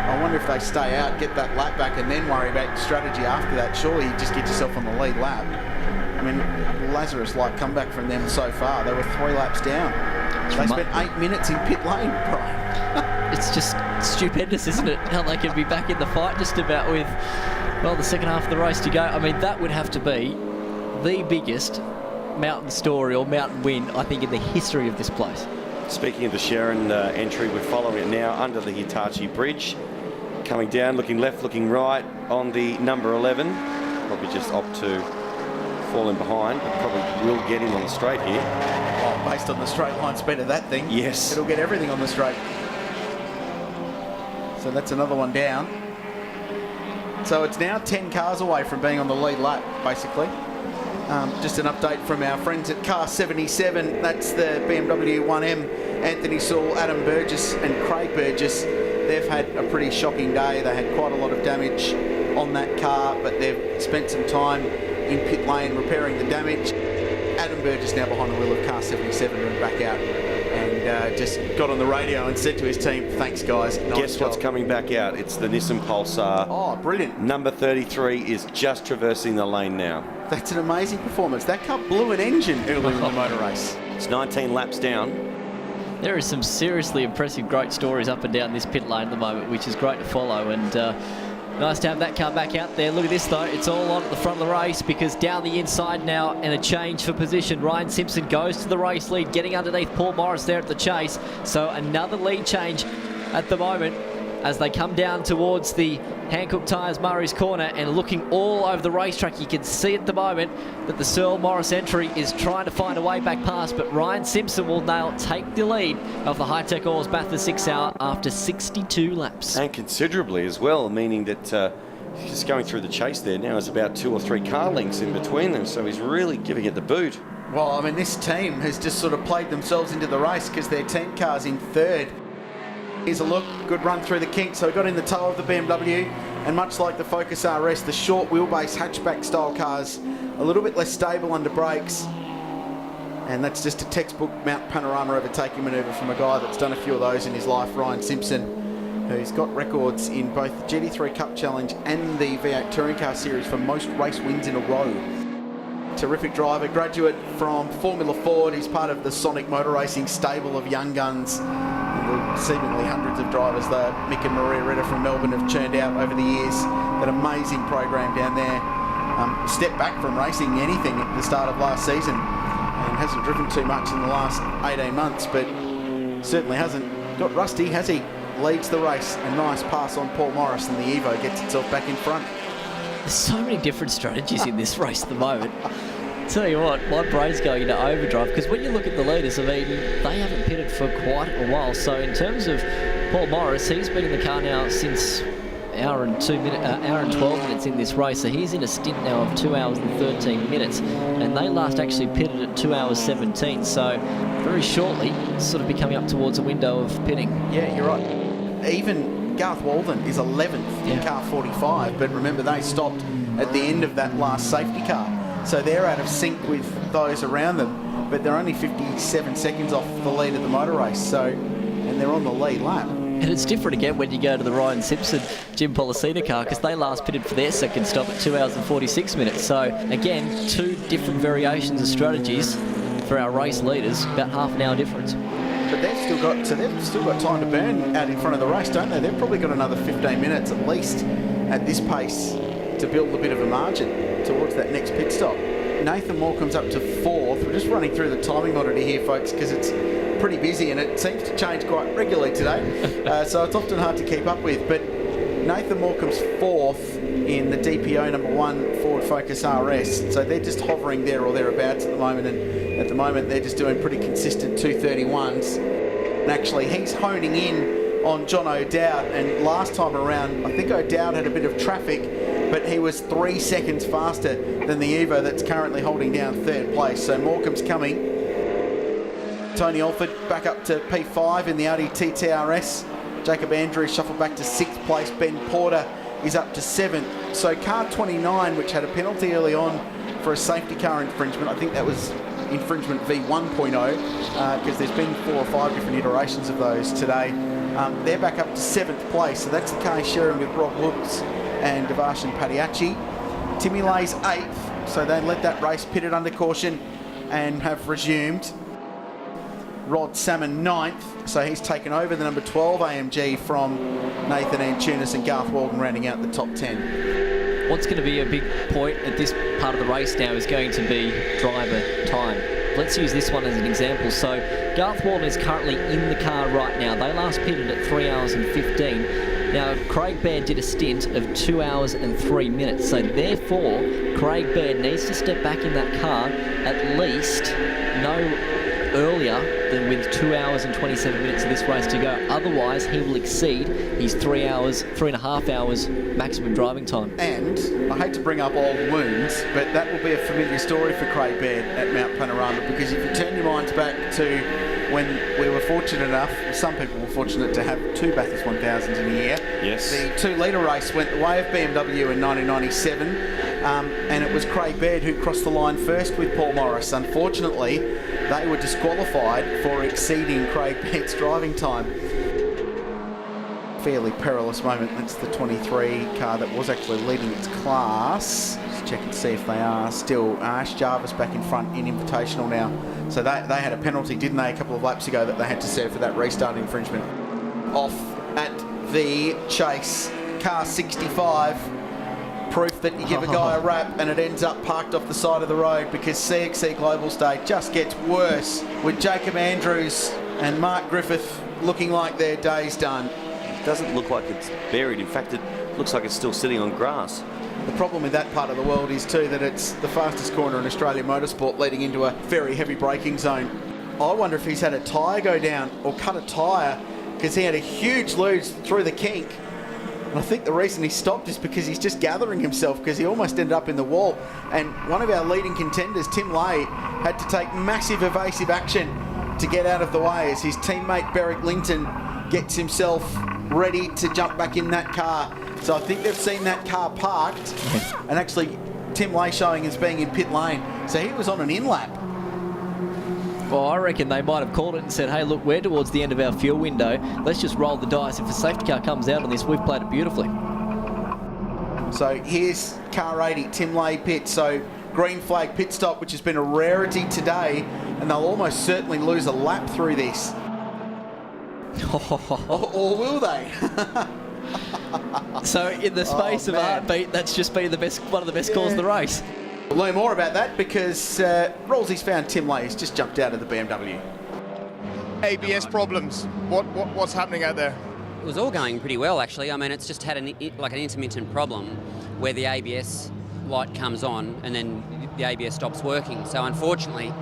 I wonder if they stay out, get that lap back, and then worry about strategy after that. Surely you just get yourself on the lead lap. I mean, Lazarus-like comeback from them so far. They were 3 laps down. They spent 8 minutes in pit lane, Brian. It's just stupendous, isn't it? How they can be back in the fight just about with, well, the second half of the race to go. I mean, that would have to be the biggest mountain story or mountain win, I think, in the history of this place. Speaking of the Sherran entry, we're following it now under the Hitachi Bridge. Coming down, looking left, looking right on the number 11. Probably just opt to fall in behind, but probably will get him on the straight here. Oh, based on the straight line speed of that thing. Yes. It'll get everything on the straight. So that's another one down. So it's now 10 cars away from being on the lead lap, basically. Just an update from our friends at Car 77. That's the BMW 1M. Anthony Saul, Adam Burgess and Craig Burgess. They've had a pretty shocking day. They had quite a lot of damage on that car, but they've spent some time in pit lane repairing the damage. Adam Burgess now behind the wheel of Car 77 and back out, and just got on the radio and said to his team, thanks guys, nice Guess job. what's coming back out? It's the Nissan Pulsar. Oh, brilliant. Number 33 is just traversing the lane now. That's an amazing performance. That car blew an engine earlier in the motor race. It's 19 laps down. There is some seriously impressive, great stories up and down this pit lane at the moment, which is great to follow. And nice to have that car back out there. Look at this though, it's all on at the front of the race because down the inside now and a change for position. Ryan Simpson goes to the race lead, getting underneath Paul Morris there at the chase. So another lead change at the moment as they come down towards the Hancock Tyres Murray's corner and looking all over the racetrack. You can see at the moment that the Searle Morris entry is trying to find a way back past, but Ryan Simpson will now take the lead of the Hi-Tec Oils Bathurst 6 Hour after 62 laps. And considerably as well, meaning that he's just going through the chase there now is about 2 or 3 car lengths in between them, so he's really giving it the boot. Well, I mean, this team has just sort of played themselves into the race because they're 10 cars in third. Here's a look, good run through the kink, so he got in the toe of the BMW, and much like the Focus RS, the short wheelbase hatchback style cars, a little bit less stable under brakes, and that's just a textbook Mount Panorama overtaking manoeuvre from a guy that's done a few of those in his life, Ryan Simpson, who's got records in both the GT3 Cup Challenge and the V8 Touring Car Series for most race wins in a row. Terrific driver, graduate from Formula Ford. He's part of the Sonic Motor Racing stable of young guns. The seemingly hundreds of drivers that Mick and Maria Ritter from Melbourne have churned out over the years. That amazing program down there. Stepped back from racing anything at the start of last season and hasn't driven too much in the last 18 months, but certainly hasn't got rusty, has he? Leads the race. A nice pass on Paul Morris, and the Evo gets itself back in front. There's so many different strategies in this race at the moment. Tell you what, my brain's going into overdrive, because when you look at the leaders, I mean, they haven't pitted for quite a while. So in terms of Paul Morris, he's been in the car now since hour and 12 minutes in this race. So he's in a stint now of 2 hours and 13 minutes, and they last actually pitted at 2 hours 17. So very shortly, sort of be coming up towards a window of pitting. Yeah, you're right. Even Garth Walden is 11th in car 45, but remember they stopped at the end of that last safety car. So they're out of sync with those around them, but they're only 57 seconds off the lead of the motor race. So, and they're on the lead lap. And it's different again when you go to the Ryan Simpson, Jim Policina car, because they last pitted for their second stop at 2 hours and 46 minutes. So again, two different variations of strategies for our race leaders, about half an hour difference. But they've still got time to burn out in front of the race, don't they? They've probably got another 15 minutes at least at this pace to build a bit of a margin towards that next pit stop. Nathan Morecambe's up to 4th. We're just running through the timing monitor here, folks, because it's pretty busy and it seems to change quite regularly today. So it's often hard to keep up with. But Nathan Morecambe's 4th in the DPO number 1 Ford Focus RS. So they're just hovering there or thereabouts at the moment. And at the moment, they're just doing pretty consistent 231s. And actually, he's honing in on John O'Dowd. And last time around, I think O'Dowd had a bit of traffic, but he was 3 seconds faster than the Evo that's currently holding down 3rd place. So Morecambe's coming. Tony Alford back up to P5 in the Audi TTRS. Jacob Andrews shuffled back to 6th place. Ben Porter is up to 7th. So car 29, which had a penalty early on for a safety car infringement, I think that was infringement V1.0, because there's been 4 or 5 different iterations of those today. They're back up to 7th place, so that's the car he's sharing with Rob Woods and Devarshan Padiachi. Timmy Lay's 8th, so they let that race pitted under caution and have resumed. Rod Salmon 9th, so he's taken over the number 12 AMG from Nathan Antunis, and Garth Walden rounding out the top 10. What's going to be a big point at this part of the race now is going to be driver time. Let's use this one as an example. So Garth Walden is currently in the car right now. They last pitted at 3 hours and 15. Now, Craig Baird did a stint of 2 hours and 3 minutes. So therefore, Craig Baird needs to step back in that car at least no earlier than with 2 hours and 27 minutes of this race to go. Otherwise, he will exceed his 3.5 hours maximum driving time. And I hate to bring up old wounds, but that will be a familiar story for Craig Baird at Mount Panorama, because if you turn your minds back to when we were fortunate enough, some people were fortunate to have 2 Bathurst 1000s in a year. Yes. The 2-litre race went the way of BMW in 1997, and it was Craig Baird who crossed the line first with Paul Morris. Unfortunately, they were disqualified for exceeding Craig Baird's driving time. Fairly perilous moment. That's the 23 car that was actually leading its class. Just check and see if they are still. Ash Jarvis back in front in Invitational now. So they had a penalty, didn't they, a couple of laps ago that they had to serve for that restart infringement. Off at the chase. Car 65. Proof that you give a guy a rap and it ends up parked off the side of the road, because CXC Global State just gets worse with Jacob Andrews and Mark Griffith looking like their day's done. It doesn't look like it's buried. In fact, it looks like it's still sitting on grass. The problem with that part of the world is too that it's the fastest corner in Australian motorsport, leading into a very heavy braking zone. I wonder if he's had a tyre go down or cut a tyre, because he had a huge lose through the kink. And I think the reason he stopped is because he's just gathering himself, because he almost ended up in the wall. And one of our leading contenders, Tim Lay, had to take massive evasive action to get out of the way as his teammate Beric Linton gets himself ready to jump back in that car. So I think they've seen that car parked, and actually Tim Lay showing as being in pit lane. So he was on an in-lap. Well, I reckon they might have called it and said, hey, look, we're towards the end of our fuel window. Let's just roll the dice. If a safety car comes out on this, we've played it beautifully. So here's car 80, Tim Lay pit. So green flag pit stop, which has been a rarity today, and they'll almost certainly lose a lap through this. Or will they? So in the space of heartbeat, that's just been one of the best calls of the race. We'll learn more about that because Rollsy's found Tim Lay's just jumped out of the BMW. ABS problems. What's happening out there? It was all going pretty well, actually. I mean, it's just had an intermittent problem where the ABS light comes on and then the ABS stops working. So unfortunately,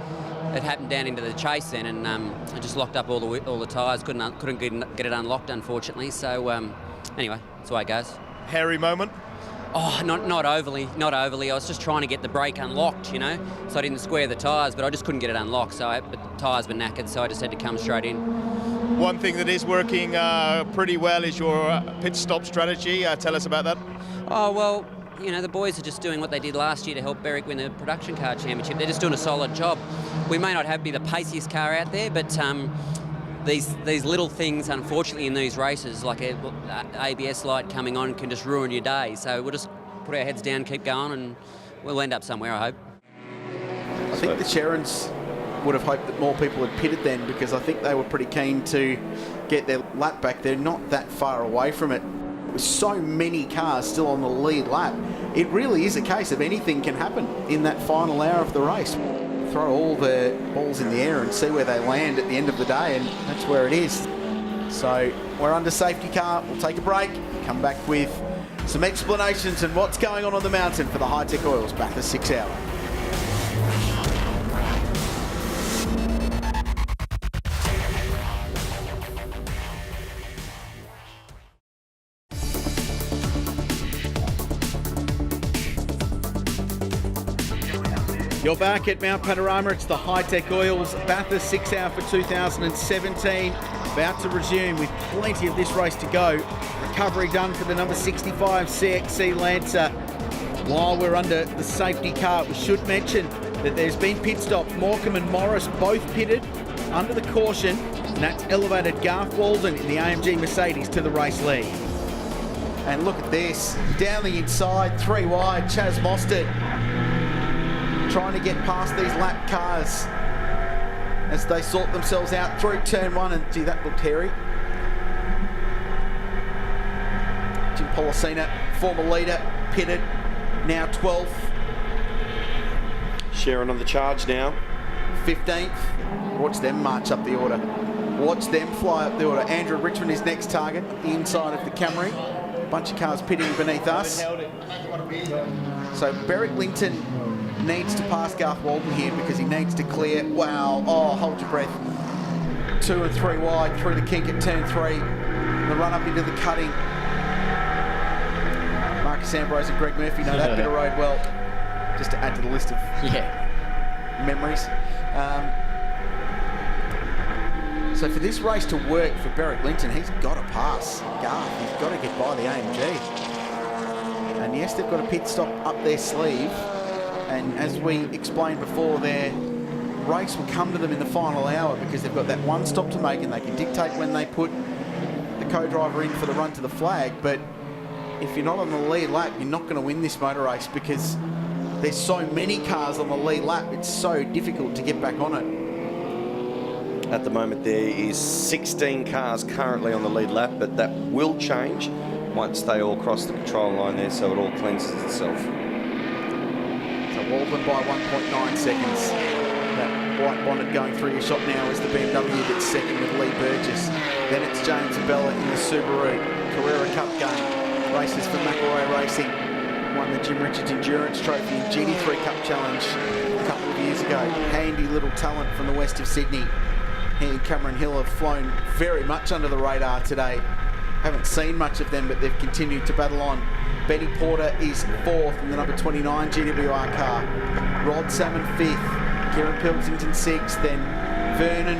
it happened down into the chase then, and it just locked up all the tyres. Couldn't get it unlocked, unfortunately. So anyway, that's the way it goes. Hairy moment? Oh, not overly. I was just trying to get the brake unlocked, you know, so I didn't square the tyres, but I just couldn't get it unlocked. So the tyres were knackered, so I just had to come straight in. One thing that is working pretty well is your pit stop strategy. Tell us about that. Oh, well, you know, the boys are just doing what they did last year to help Berwick win the production car championship. They're just doing a solid job. We may not be the paciest car out there, but these little things, unfortunately, in these races, like a ABS light coming on, can just ruin your day. So we'll just put our heads down, keep going, and we'll end up somewhere, I hope. I think the Sherrans would have hoped that more people had pitted then, because I think they were pretty keen to get their lap back. They're not that far away from it. With so many cars still on the lead lap, it really is a case of anything can happen in that final hour of the race. Throw all the balls in the air and see where they land at the end of the day, and that's where it is. So we're under safety car. We'll take a break, come back with some explanations and what's going on the mountain for the Hi-Tec Oils Bathurst 6 Hour. You're back at Mount Panorama. It's the Hi-Tec Oils Bathurst 6 Hour for 2017. About to resume with plenty of this race to go. Recovery done for the number 65 CXC Lancer. While we're under the safety car, we should mention that there's been pit stops. Morecambe and Morris both pitted under the caution, and that's elevated Garth Walden in the AMG Mercedes to the race lead. And look at this. Down the inside, 3 wide, Chaz Mostert trying to get past these lap cars as they sort themselves out through turn 1, and gee, that looked hairy. Jim Policina, former leader, pitted, now 12th. Sharon on the charge now. 15th. Watch them march up the order. Watch them fly up the order. Andrew Richmond is next target, the inside of the Camry. Bunch of cars pitting beneath us. So Berwick Linton needs to pass Garth Walden here because he needs to clear. Wow, oh, hold your breath. 2 and 3 wide through the kink at turn 3. The run up into the cutting. Marcus Ambrose and Greg Murphy know that bit of road well. Just to add to the list of memories. So for this race to work for Berwick Linton, he's got to pass Garth. He's got to get by the AMG. And yes, they've got a pit stop up their sleeve. And as we explained before, their race will come to them in the final hour because they've got that one stop to make and they can dictate when they put the co-driver in for the run to the flag. But if you're not on the lead lap, you're not going to win this motor race because there's so many cars on the lead lap. It's so difficult to get back on it. At the moment, there is 16 cars currently on the lead lap, but that will change once they all cross the control line there, so it all cleanses itself. Walden by 1.9 seconds. That white bonnet going through your shot now is the BMW that's second with Lee Burgess. Then it's James Abella in the Subaru. Carrera Cup game. Races for McElroy Racing. Won the Jim Richards Endurance Trophy in GT3 Cup Challenge a couple of years ago. Handy little talent from the west of Sydney. He and Cameron Hill have flown very much under the radar today. Haven't seen much of them, but they've continued to battle on. Benny Porter is 4th in the number 29 GWR car. Rod Salmon 5th. Kieran Pilkington 6th. Then Vernon,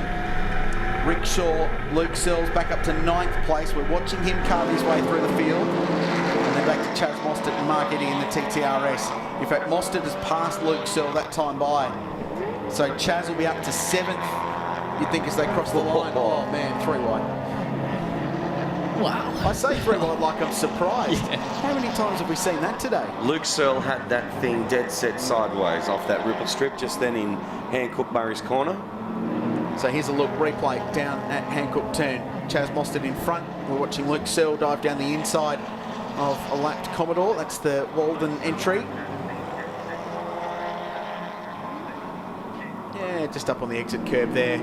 Rick Shaw, Luke Searles back up to 9th place. We're watching him carve his way through the field. And then back to Chaz Mostert and Mark Eddy in the TTRS. In fact, Mostert has passed Luke Searle that time by. So Chaz will be up to 7th, you'd think, as they cross the line. Oh man, 3 wide. Wow. I say 3 wide like I'm surprised. Yeah. How many times have we seen that today? Luke Searle had that thing dead set sideways off that ripple strip just then in Hancock Murray's corner. So here's a look, replay down at Hancock turn. Chaz Mostert in front. We're watching Luke Searle dive down the inside of a lapped Commodore. That's the Walden entry. Yeah, just up on the exit curb there.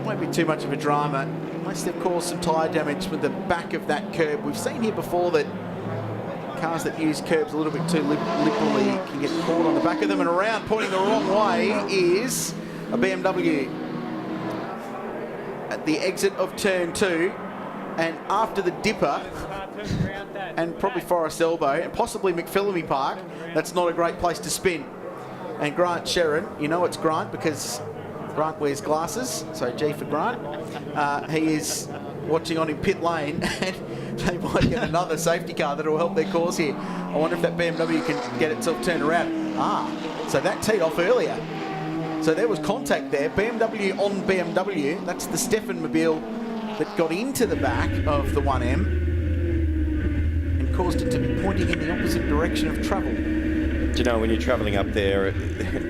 Won't be too much of a drama unless they've caused some tyre damage with the back of that curb. We've seen here before that cars that use curbs a little bit too liberally can get caught on the back of them, and around pointing the wrong way is a BMW at the exit of turn 2, and after the dipper and probably Forest Elbow and possibly McPhillamy Park, that's not a great place to spin. And Grant Sharon, you know it's Grant because Grant wears glasses, so G for Grant. He is watching on in pit lane, and they might get another safety car that will help their cause here. I wonder if that BMW can get itself turned around. So that teed off earlier. So there was contact there. BMW on BMW. That's the Steffenmobile that got into the back of the 1M and caused it to be pointing in the opposite direction of travel. Do you know, when you're travelling up there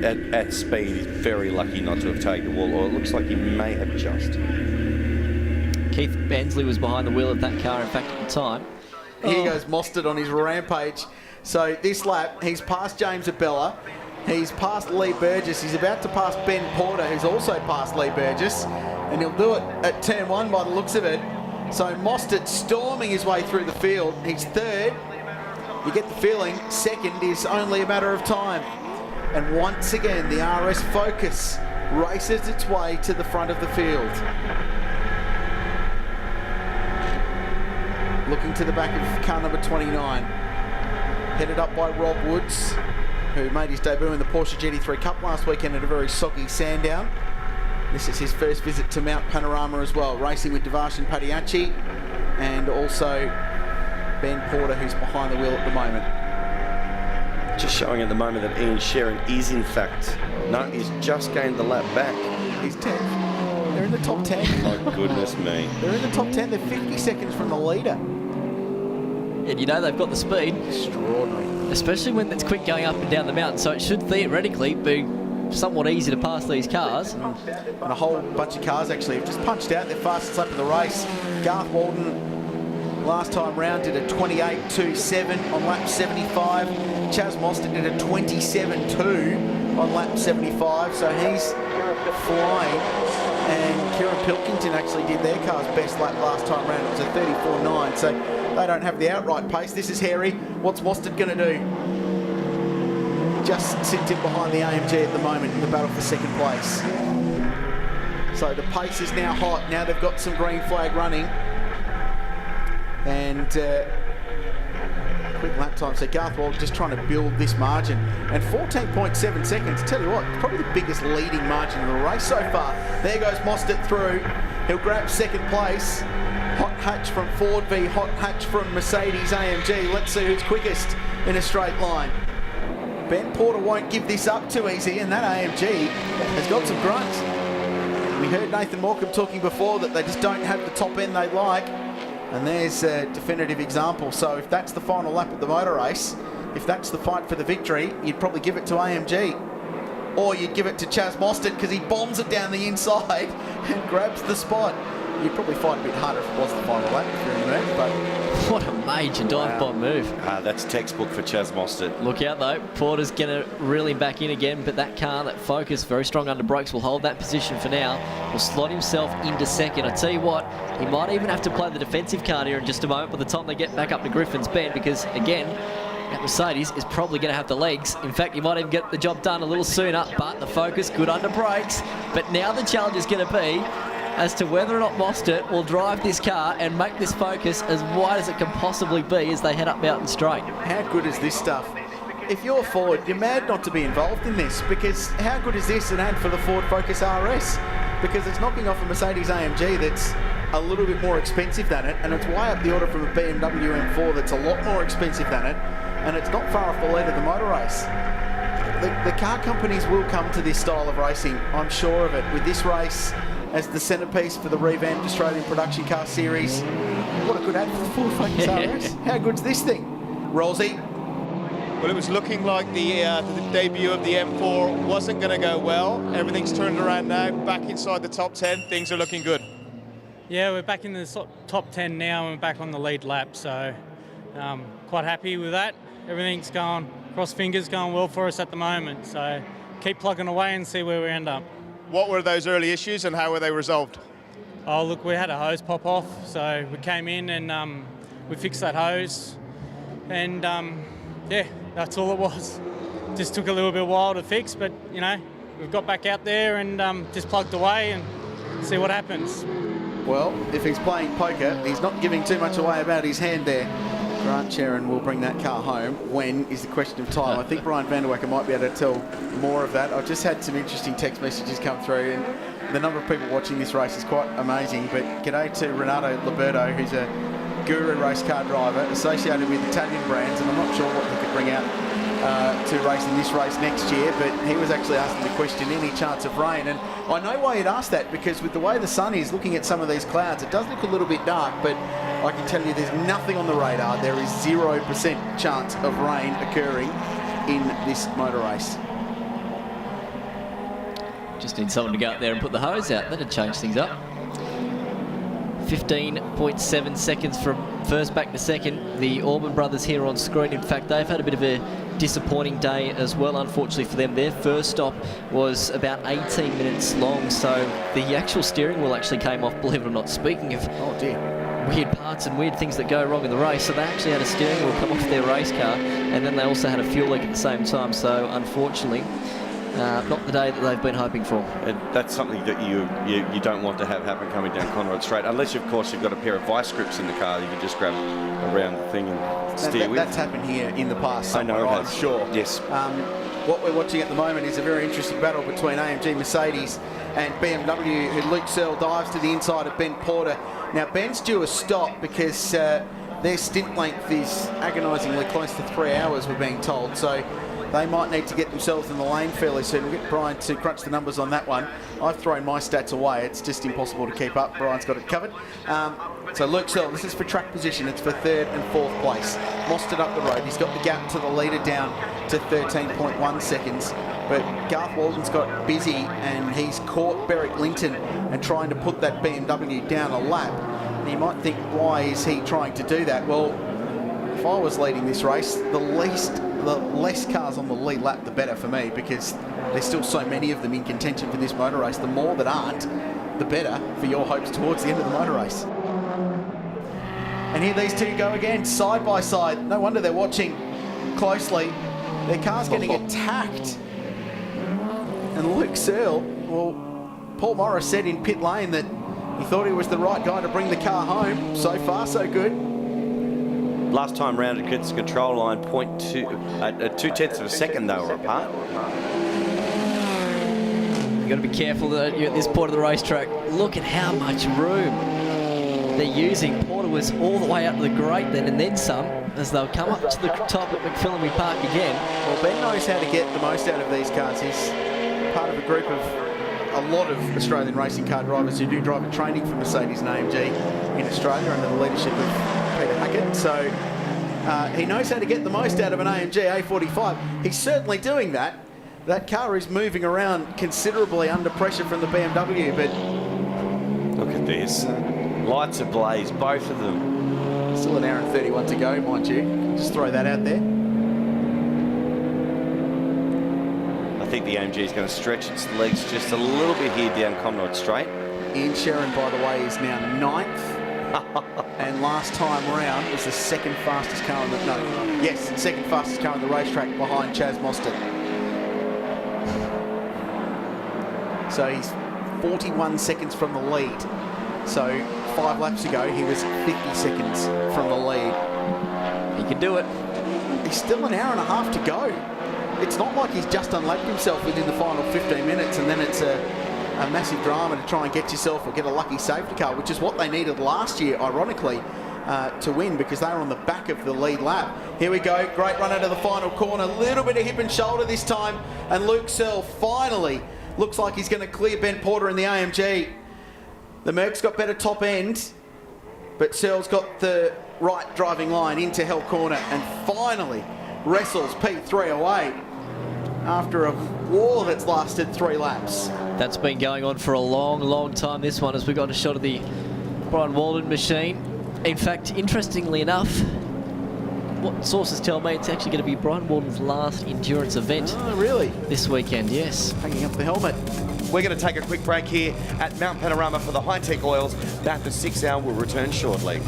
at speed, he's very lucky not to have taken the wall, or it looks like he may have just. Keith Bensley was behind the wheel of that car, in fact, at the time. Here goes Mostert on his rampage. So this lap, he's past James Abella. He's past Lee Burgess. He's about to pass Ben Porter, who's also past Lee Burgess. And he'll do it at turn 1 by the looks of it. So Mostert storming his way through the field. He's third. You get the feeling second is only a matter of time. And once again, the RS Focus races its way to the front of the field. Looking to the back of car number 29. Headed up by Rob Woods, who made his debut in the Porsche GT3 Cup last weekend at a very soggy Sandown. This is his first visit to Mount Panorama as well, racing with Devarshan Padiachi and also Ben Porter, who's behind the wheel at the moment. Just showing at the moment that Ian Sharon is in fact, no, he's just gained the lap back. He's 10th. They're in the top 10. My goodness me. They're in the top 10. They're 50 seconds from the leader. And you know they've got the speed. Extraordinary. Especially when it's quick going up and down the mountain, so it should theoretically be somewhat easy to pass these cars. And a whole bunch of cars actually have just punched out their fastest lap of the race. Garth Walden last time round did a 28.27 on lap 75. Chaz Mostert did a 27.2 on lap 75, so he's flying. And Kieran Pilkington actually did their car's best lap last time round. It was a 34.9, so they don't have the outright pace. This is hairy. What's Mostert going to do? Just sits in behind the AMG at the moment in the battle for second place. So the pace is now hot. Now they've got some green flag running. And quick lap time. So Garth Walden just trying to build this margin. And 14.7 seconds, tell you what, probably the biggest leading margin in the race so far. There goes Mostert through. He'll grab second place. Hot hatch from Ford v hot hatch from Mercedes AMG. Let's see who's quickest in a straight line. Ben Porter won't give this up too easy, and that AMG has got some grunts. We heard Nathan Morecambe talking before that they just don't have the top end they like, and there's a definitive example. So if that's the final lap of the motor race, if that's the fight for the victory, you'd probably give it to AMG. Or you'd give it to Chaz Mostert because he bombs it down the inside and grabs the spot. You'd probably fight a bit harder if it was the final lap if you're in there, but... What a major dive bomb move. That's textbook for Chaz Mostert. Look out though, Porter's going to reel him back in again, but that car, that Focus, very strong under brakes, will hold that position for now. Will slot himself into second. I tell you what, he might even have to play the defensive card here in just a moment by the time they get back up to Griffin's Bend, because again, that Mercedes is probably going to have the legs. In fact, he might even get the job done a little sooner, but the Focus good under brakes. But now the challenge is going to be as to whether or not Mostert will drive this car and make this Focus as wide as it can possibly be as they head up Mountain Straight. How good is this stuff? If you're Ford, you're mad not to be involved in this, because how good is this an ad for the Ford Focus RS? Because it's knocking off a Mercedes AMG that's a little bit more expensive than it, and it's way up the order from a BMW M4 that's a lot more expensive than it, and it's not far off the lead of the motor race. The car companies will come to this style of racing, I'm sure of it, with this race as the centrepiece for the revamped Australian Production Car Series. What a good ad for the Ford Focus RS. How good's this thing? Rosie? Well, it was looking like the debut of the M4 wasn't going to go well. Everything's turned around now, back inside the top 10. Things are looking good. Yeah, we're back in the top 10 now and we're back on the lead lap, so quite happy with that. Everything's going, cross fingers, going well for us at the moment, so keep plugging away and see where we end up. What were those early issues and how were they resolved? Oh, look, we had a hose pop off, so we came in and we fixed that hose, and yeah, that's all it was. Just took a little bit of a while to fix, but you know, we've got back out there and just plugged away and see what happens. Well, if he's playing poker, he's not giving too much away about his hand there. Grant Sharon will bring that car home. When is the question of time? I think Brian van der Wacker might be able to tell more of that. I've just had some interesting text messages come through, and the number of people watching this race is quite amazing. But g'day to Renato Liberto, who's a guru race car driver associated with Italian brands, and I'm not sure what he could bring out to race in this race next year, but he was actually asking the question, any chance of rain? And I know why he'd asked that, because with the way the sun is, looking at some of these clouds, it does look a little bit dark, but I can tell you there's nothing on the radar. There is 0% chance of rain occurring in this motor race. Just need someone to go up there and put the hose out. That'd change things up. 15.7 seconds from first back to second. The Orban brothers here on screen. In fact, they've had a bit of a disappointing day as well, unfortunately for them. Their first stop was about 18 minutes long, so the actual steering wheel actually came off, believe it or not. Speaking of weird parts and weird things that go wrong in the race, so they actually had a steering wheel come off their race car, and then they also had a fuel leak at the same time, so unfortunately not the day that they've been hoping for. And that's something that you don't want to have happen coming down Conrod Straight, unless of course you've got a pair of vice grips in the car you can just grab around the thing and steer with. That's happened here in the past. I know, I'm sure. Yes. What we're watching at the moment is a very interesting battle between AMG Mercedes and BMW, who Luke Searle dives to the inside of Ben Porter. Now Ben's due a stop because their stint length is agonisingly close to 3 hours, we're being told, so they might need to get themselves in the lane fairly soon. We'll get Brian to crunch the numbers on that one. I've thrown my stats away. It's just impossible to keep up. Brian's got it covered. So Luke Searle, this is for track position. It's for 3rd and 4th place. Mostert up the road. He's got the gap to the leader down to 13.1 seconds. But Garth Walden's got busy and he's caught Beric Linton and trying to put that BMW down a lap. And you might think, why is he trying to do that? Well, if I was leading this race, the less cars on the lead lap, the better for me, because there's still so many of them in contention for this motor race. The more that aren't, the better for your hopes towards the end of the motor race. And here these two go again, side by side. No wonder they're watching closely. Their car's getting attacked. And Luke Searle, well, Paul Morris said in pit lane that he thought he was the right guy to bring the car home. So far, so good. Last time round at the control line, 2/10 of a second they were apart. You've got to be careful that you're at this point of the racetrack. Look at how much room they're using. Porter was all the way up to the grate then, and then some, as they'll come up to the top at McPhillamy Park again. Well, Ben knows how to get the most out of these cars. He's part of a group of a lot of Australian racing car drivers who do driver training for Mercedes and AMG in Australia under the leadership of Peter Hackett. So he knows how to get the most out of an AMG A45. He's certainly doing that. That car is moving around considerably under pressure from the BMW, but look at this. Lights ablaze, both of them. Still an hour and 31 to go, mind you. Just throw that out there. I think the AMG is going to stretch its legs just a little bit here down Conrod Straight. Ian Sherrin, by the way, is now 9th. And last time round was the second fastest car on the... No, yes, second fastest car on the racetrack behind Chaz Mostert. So he's 41 seconds from the lead. So 5 laps ago, he was 50 seconds from the lead. He can do it. He's still an hour and a half to go. It's not like he's just unlapped himself within the final 15 minutes and then it's a massive drama to try and get yourself or get a lucky safety car, which is what they needed last year, ironically, to win, because they were on the back of the lead lap. Here we go, great run out of the final corner, a little bit of hip and shoulder this time, and Luke Searle finally looks like he's going to clear Ben Porter in the AMG. The Merc's got better top end, but Searle's got the right driving line into Hell Corner and finally wrestles P3 away after a war that's lasted 3 laps. That's been going on for a long, long time, this one, as we got a shot of the Brian Walden machine. In fact, interestingly enough, what sources tell me it's actually going to be Brian Walden's last endurance event. Oh, really? This weekend, yes. Hanging up the helmet. We're going to take a quick break here at Mount Panorama for the Hi-Tec Oils. Bathurst 6 Hour will return shortly.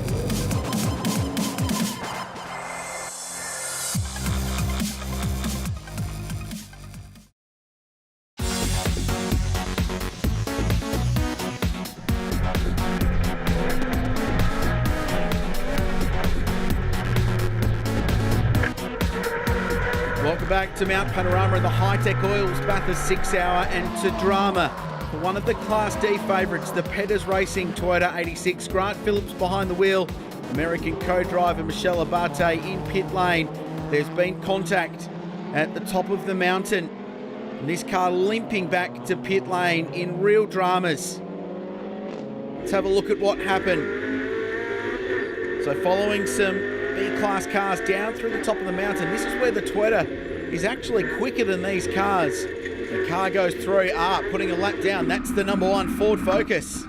Welcome back to Mount Panorama and the Hi-Tec Oils Bathurst 6 Hour, and to drama for one of the Class D favourites, the Petters Racing Toyota 86. Grant Phillips behind the wheel, American co-driver Michelle Abate in pit lane. There's been contact at the top of the mountain, and this car limping back to pit lane in real dramas. Let's have a look at what happened. So following some B-class cars down through the top of the mountain, this is where the Toyota is actually quicker than these cars. The car goes through, putting a lap down. That's the number 1 Ford Focus.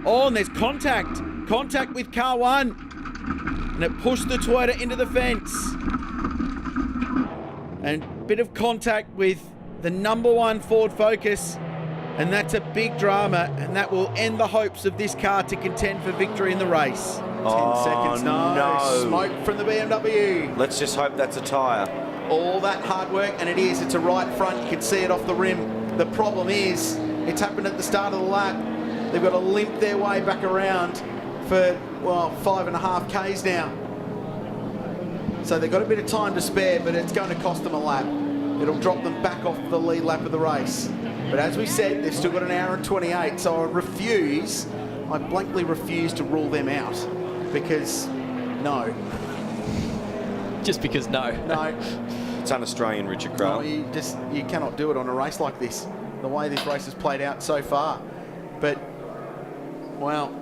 Oh, and there's contact with car 1. And it pushed the Toyota into the fence. And a bit of contact with the number 1 Ford Focus. And that's a big drama, and that will end the hopes of this car to contend for victory in the race. 10 seconds, no. Smoke from the BMW. Let's just hope that's a tyre. All that hard work, and it is. It's a right front. You can see it off the rim. The problem is, it's happened at the start of the lap. They've got to limp their way back around for, well, 5.5 Ks now. So they've got a bit of time to spare, but it's going to cost them a lap. It'll drop them back off the lead lap of the race. But as we said, they've still got an hour and 28, so I blankly refuse to rule them out. Because, no. Just because no. No. It's un-Australian, Richard Crowe. No, you cannot do it on a race like this, the way this race has played out so far. But, well,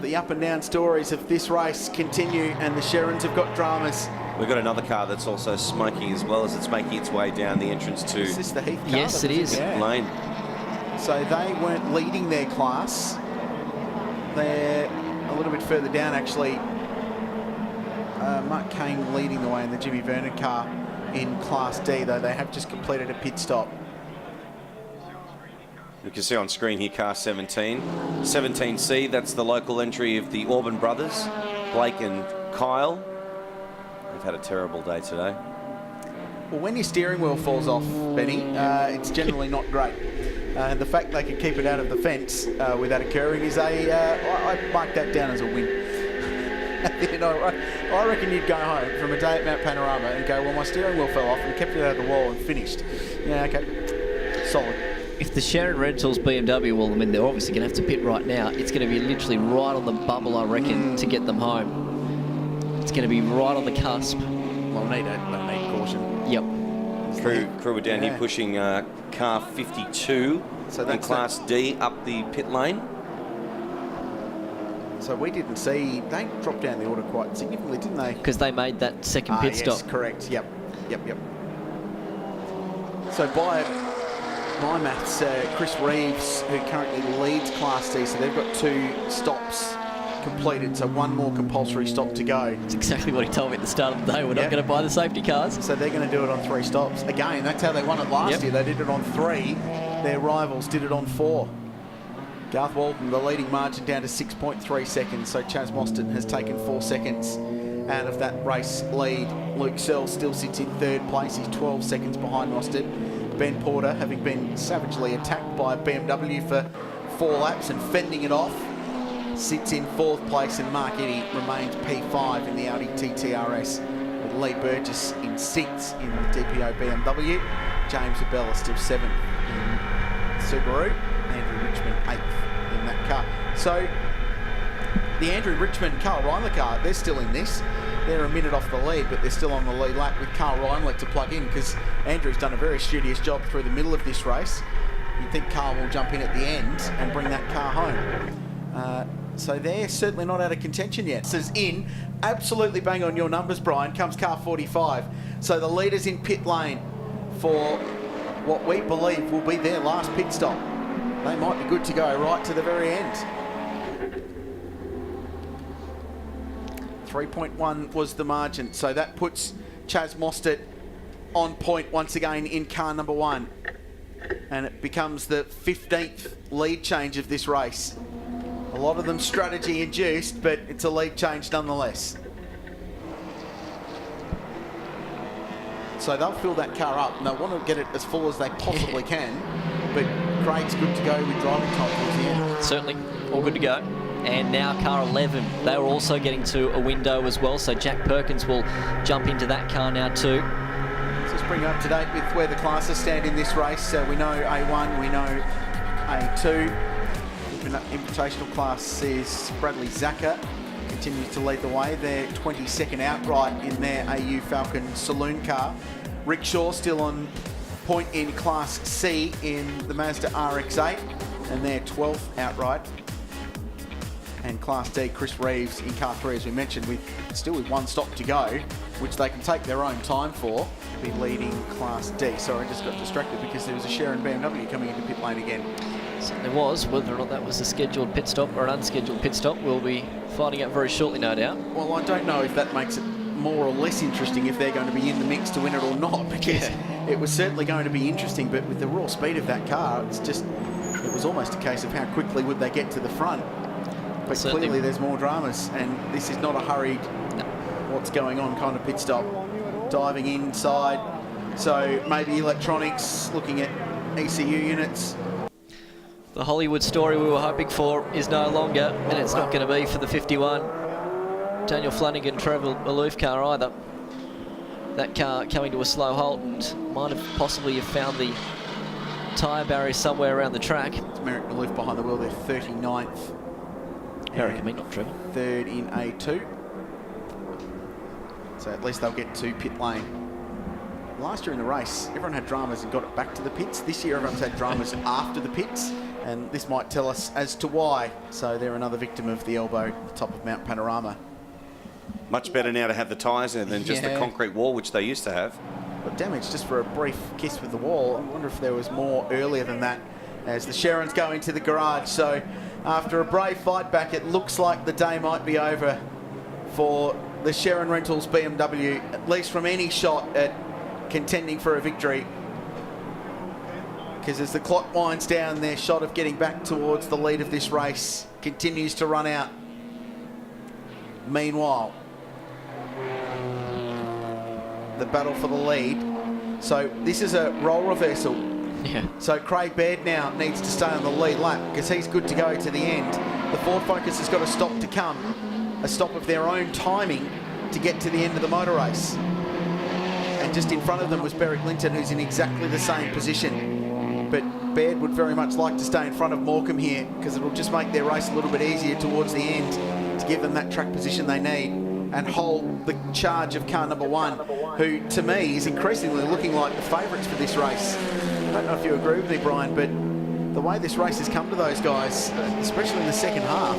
the up and down stories of this race continue, and the Sherrans have got dramas. We've got another car that's also smoking as well as it's making its way down the entrance to... Is this the Heath car? Yes, it is. Yeah. Lane. So they weren't leading their class. They're a little bit further down, actually. Mark Kane leading the way in the Jimmy Vernon car in Class D, though they have just completed a pit stop. You can see on screen here car 17. 17C, that's the local entry of the Orban brothers, Blake and Kyle. They've had a terrible day today. Well, when your steering wheel falls off, Benny, it's generally not great. The fact they could keep it out of the fence with that occurring is I mark that down as a win. You know, I reckon you'd go home from a day at Mount Panorama and go, well, my steering wheel fell off and kept it out of the wall and finished. Yeah, okay, solid. If the Sharon Rentals BMW, well, I mean, they're obviously going to have to pit right now. It's going to be literally right on the bubble, I reckon, to get them home. It's going to be right on the cusp. Well, they need caution. Yep. Crew are down here pushing car 52 so in Class D up the pit lane. So we didn't see, they dropped down the order quite significantly, didn't they? Because they made that second pit stop. Yes, correct. Yep. So by my maths, Chris Reeves, who currently leads Class D, so they've got 2 stops completed, so 1 more compulsory stop to go. That's exactly what he told me at the start of the day. We're not going to buy the safety cars. So they're going to do it on 3 stops. Again, that's how they won it last year. They did it on 3. Their rivals did it on 4. Garth Walton, the leading margin down to 6.3 seconds, so Chaz Mostyn has taken 4 seconds out of that race lead. Luke Searle still sits in 3rd place. He's 12 seconds behind Mostyn. Ben Porter, having been savagely attacked by a BMW for 4 laps and fending it off, sits in 4th place, and Mark Eddy remains P5 in the Audi TTRS, with Lee Burgess in 6th in the DPO BMW. James Abella still 7th in Subaru. Andrew Richmond 8th in that car. So the Andrew Richmond Carl Reimler car, they're still in this. They're a minute off the lead, but they're still on the lead lap with Carl Reimler to plug in, because Andrew's done a very studious job through the middle of this race. You'd think Carl will jump in at the end and bring that car home. So they're certainly not out of contention yet. This is in, absolutely bang on your numbers, Brian, comes car 45. So the leader's in pit lane for what we believe will be their last pit stop. They might be good to go right to the very end. 3.1 was the margin, so that puts Chaz Mostert on point once again in car number 1. And it becomes the 15th lead change of this race. A lot of them strategy induced, but it's a lead change nonetheless. So they'll fill that car up and they'll want to get it as full as they possibly can. But Craig's good to go with driving time towards the end. Certainly, all good to go. And now car 11, they were also getting to a window as well, so Jack Perkins will jump into that car now too. Let's bring you up to date with where the classes stand in this race. We know A1, we know A2. Invitational class is Bradley Zaka, continues to lead the way. They're 22nd outright in their AU Falcon saloon car. Rick Shaw still on point in Class C in the Mazda RX-8, and they're 12th outright. And Class D, Chris Reeves in car 3, as we mentioned, still with one stop to go, which they can take their own time for, be leading Class D. Sorry, I just got distracted because there was a Sharon BMW coming into pit lane again. So there was. Whether or not that was a scheduled pit stop or an unscheduled pit stop, we'll be finding out very shortly, no doubt. Well, I don't know if that makes it more or less interesting if they're going to be in the mix to win it or not, because it was certainly going to be interesting, but with the raw speed of that car, it was almost a case of how quickly would they get to the front. But certainly, clearly there's more dramas, and this is not a hurried, what's going on kind of pit stop. Diving inside, so maybe electronics, looking at ECU units. The Hollywood story we were hoping for is no longer, and it's not going to be for the 51 Daniel Flanagan Travel Aloof car either. That car coming to a slow halt and might have possibly found the tyre barrier somewhere around the track. It's Merrick Aloof behind the wheel, they're 39th. Merrick, I mean, not Trevor. Third in A2. So at least they'll get to pit lane. Last year in the race, everyone had dramas and got it back to the pits. This year, everyone's had dramas after the pits, and this might tell us as to why. So they're another victim of the elbow at the top of Mount Panorama. Much better now to have the tyres than just the concrete wall, which they used to have. But damage just for a brief kiss with the wall. I wonder if there was more earlier than that as the Sharons go into the garage. So after a brave fight back, it looks like the day might be over for the Sharon Rentals BMW, at least from any shot at contending for a victory. Because as the clock winds down, their shot of getting back towards the lead of this race continues to run out. Meanwhile, the battle for the lead. So this is a role reversal. Yeah. So Craig Baird now needs to stay on the lead lap because he's good to go to the end. The Ford Focus has got a stop to come, a stop of their own timing to get to the end of the motor race. And just in front of them was Beric Linton, who's in exactly the same position. But Baird would very much like to stay in front of Morecambe here because it'll just make their race a little bit easier towards the end to give them that track position they need and hold the charge of car number 1, who to me is increasingly looking like the favourites for this race. I don't know if you agree with me, Brian, but the way this race has come to those guys, especially in the second half,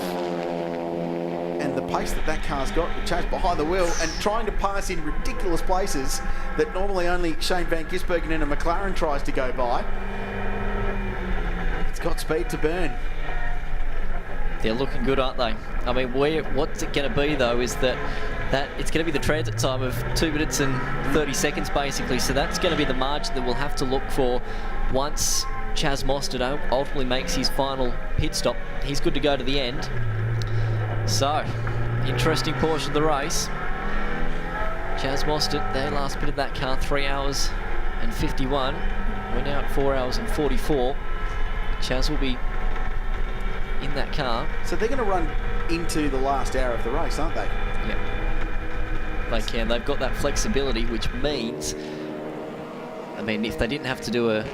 and the pace that car's got, with Chaz behind the wheel and trying to pass in ridiculous places that normally only Shane Van Gisbergen in a McLaren tries to go by. It's got speed to burn. They're looking good, aren't they? I mean, what's it going to be, though, is that it's going to be the transit time of 2 minutes and 30 seconds, basically. So that's going to be the margin that we'll have to look for once Chaz Mostert ultimately makes his final pit stop. He's good to go to the end. So, interesting portion of the race. Chaz Mostert, their last bit of that car, 3 hours and 51. We're now at 4 hours and 44. Chaz will be in that car. So they're going to run into the last hour of the race, aren't they? Yep. They can. They've got that flexibility, which means, I mean, if they didn't have to do a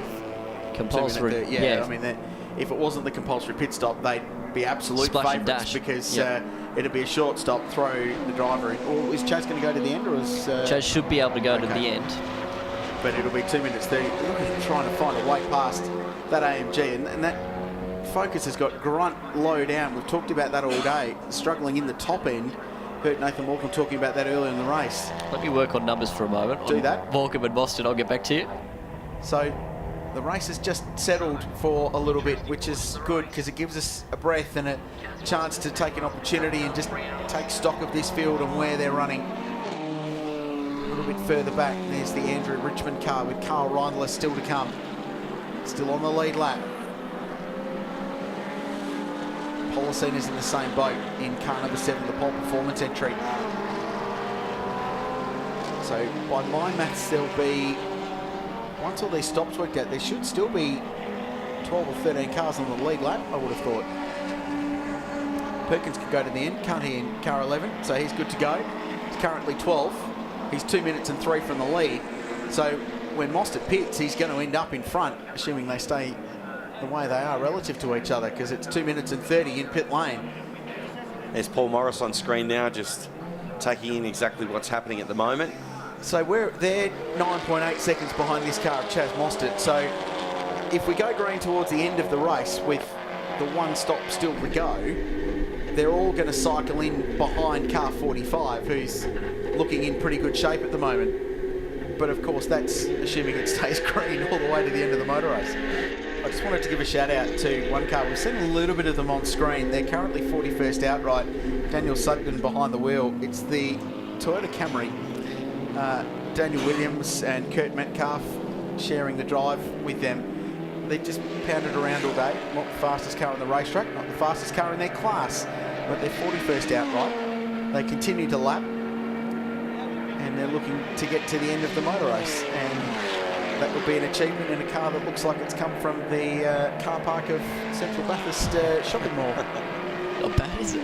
compulsory... I mean, if it wasn't the compulsory pit stop, they'd be absolute favourites because it'd be a short stop, throw the driver in. Or is Chaz going to go to the end, or is... Chaz should be able to go to the end. But it'll be 2 minutes 30. They're trying to find a way past that AMG, and that Focus has got grunt low down. We've talked about that all day. Struggling in the top end. Heard Nathan Morgan talking about that earlier in the race. Let me work on numbers for a moment. Do that. Morgan and Boston, I'll get back to you. So the race has just settled for a little bit, which is good because it gives us a breath and a chance to take an opportunity and just take stock of this field and where they're running. A little bit further back, there's the Andrew Richmond car with Carl Reindler still to come. Still on the lead lap. Policina's in the same boat in car number 7, the pole performance entry. So by my maths, there'll be, once all these stops worked out, there should still be 12 or 13 cars on the lead lap, I would have thought. Perkins could go to the end, can't he, in car 11, so he's good to go. He's currently 12. He's 2 minutes and 3 from the lead. So when Mostert pits, he's going to end up in front, assuming they stay the way they are relative to each other, because it's 2 minutes and 30 in pit lane. There's Paul Morris on screen now, just taking in exactly what's happening at the moment. So they're 9.8 seconds behind this car of Chaz Mostert. So if we go green towards the end of the race with the one stop still to go, they're all going to cycle in behind car 45, who's looking in pretty good shape at the moment. But of course, that's assuming it stays green all the way to the end of the motor race. I just wanted to give a shout out to one car. We've seen a little bit of them on screen. They're currently 41st outright. Daniel Sugden behind the wheel. It's the Toyota Camry. Daniel Williams and Kurt Metcalf sharing the drive with them. They just pounded around all day. Not the fastest car on the racetrack, not the fastest car in their class, but they're 41st outright. They continue to lap, and they're looking to get to the end of the motor race. And that will be an achievement in a car that looks like it's come from the car park of Central Bathurst shopping mall. Not bad, is it?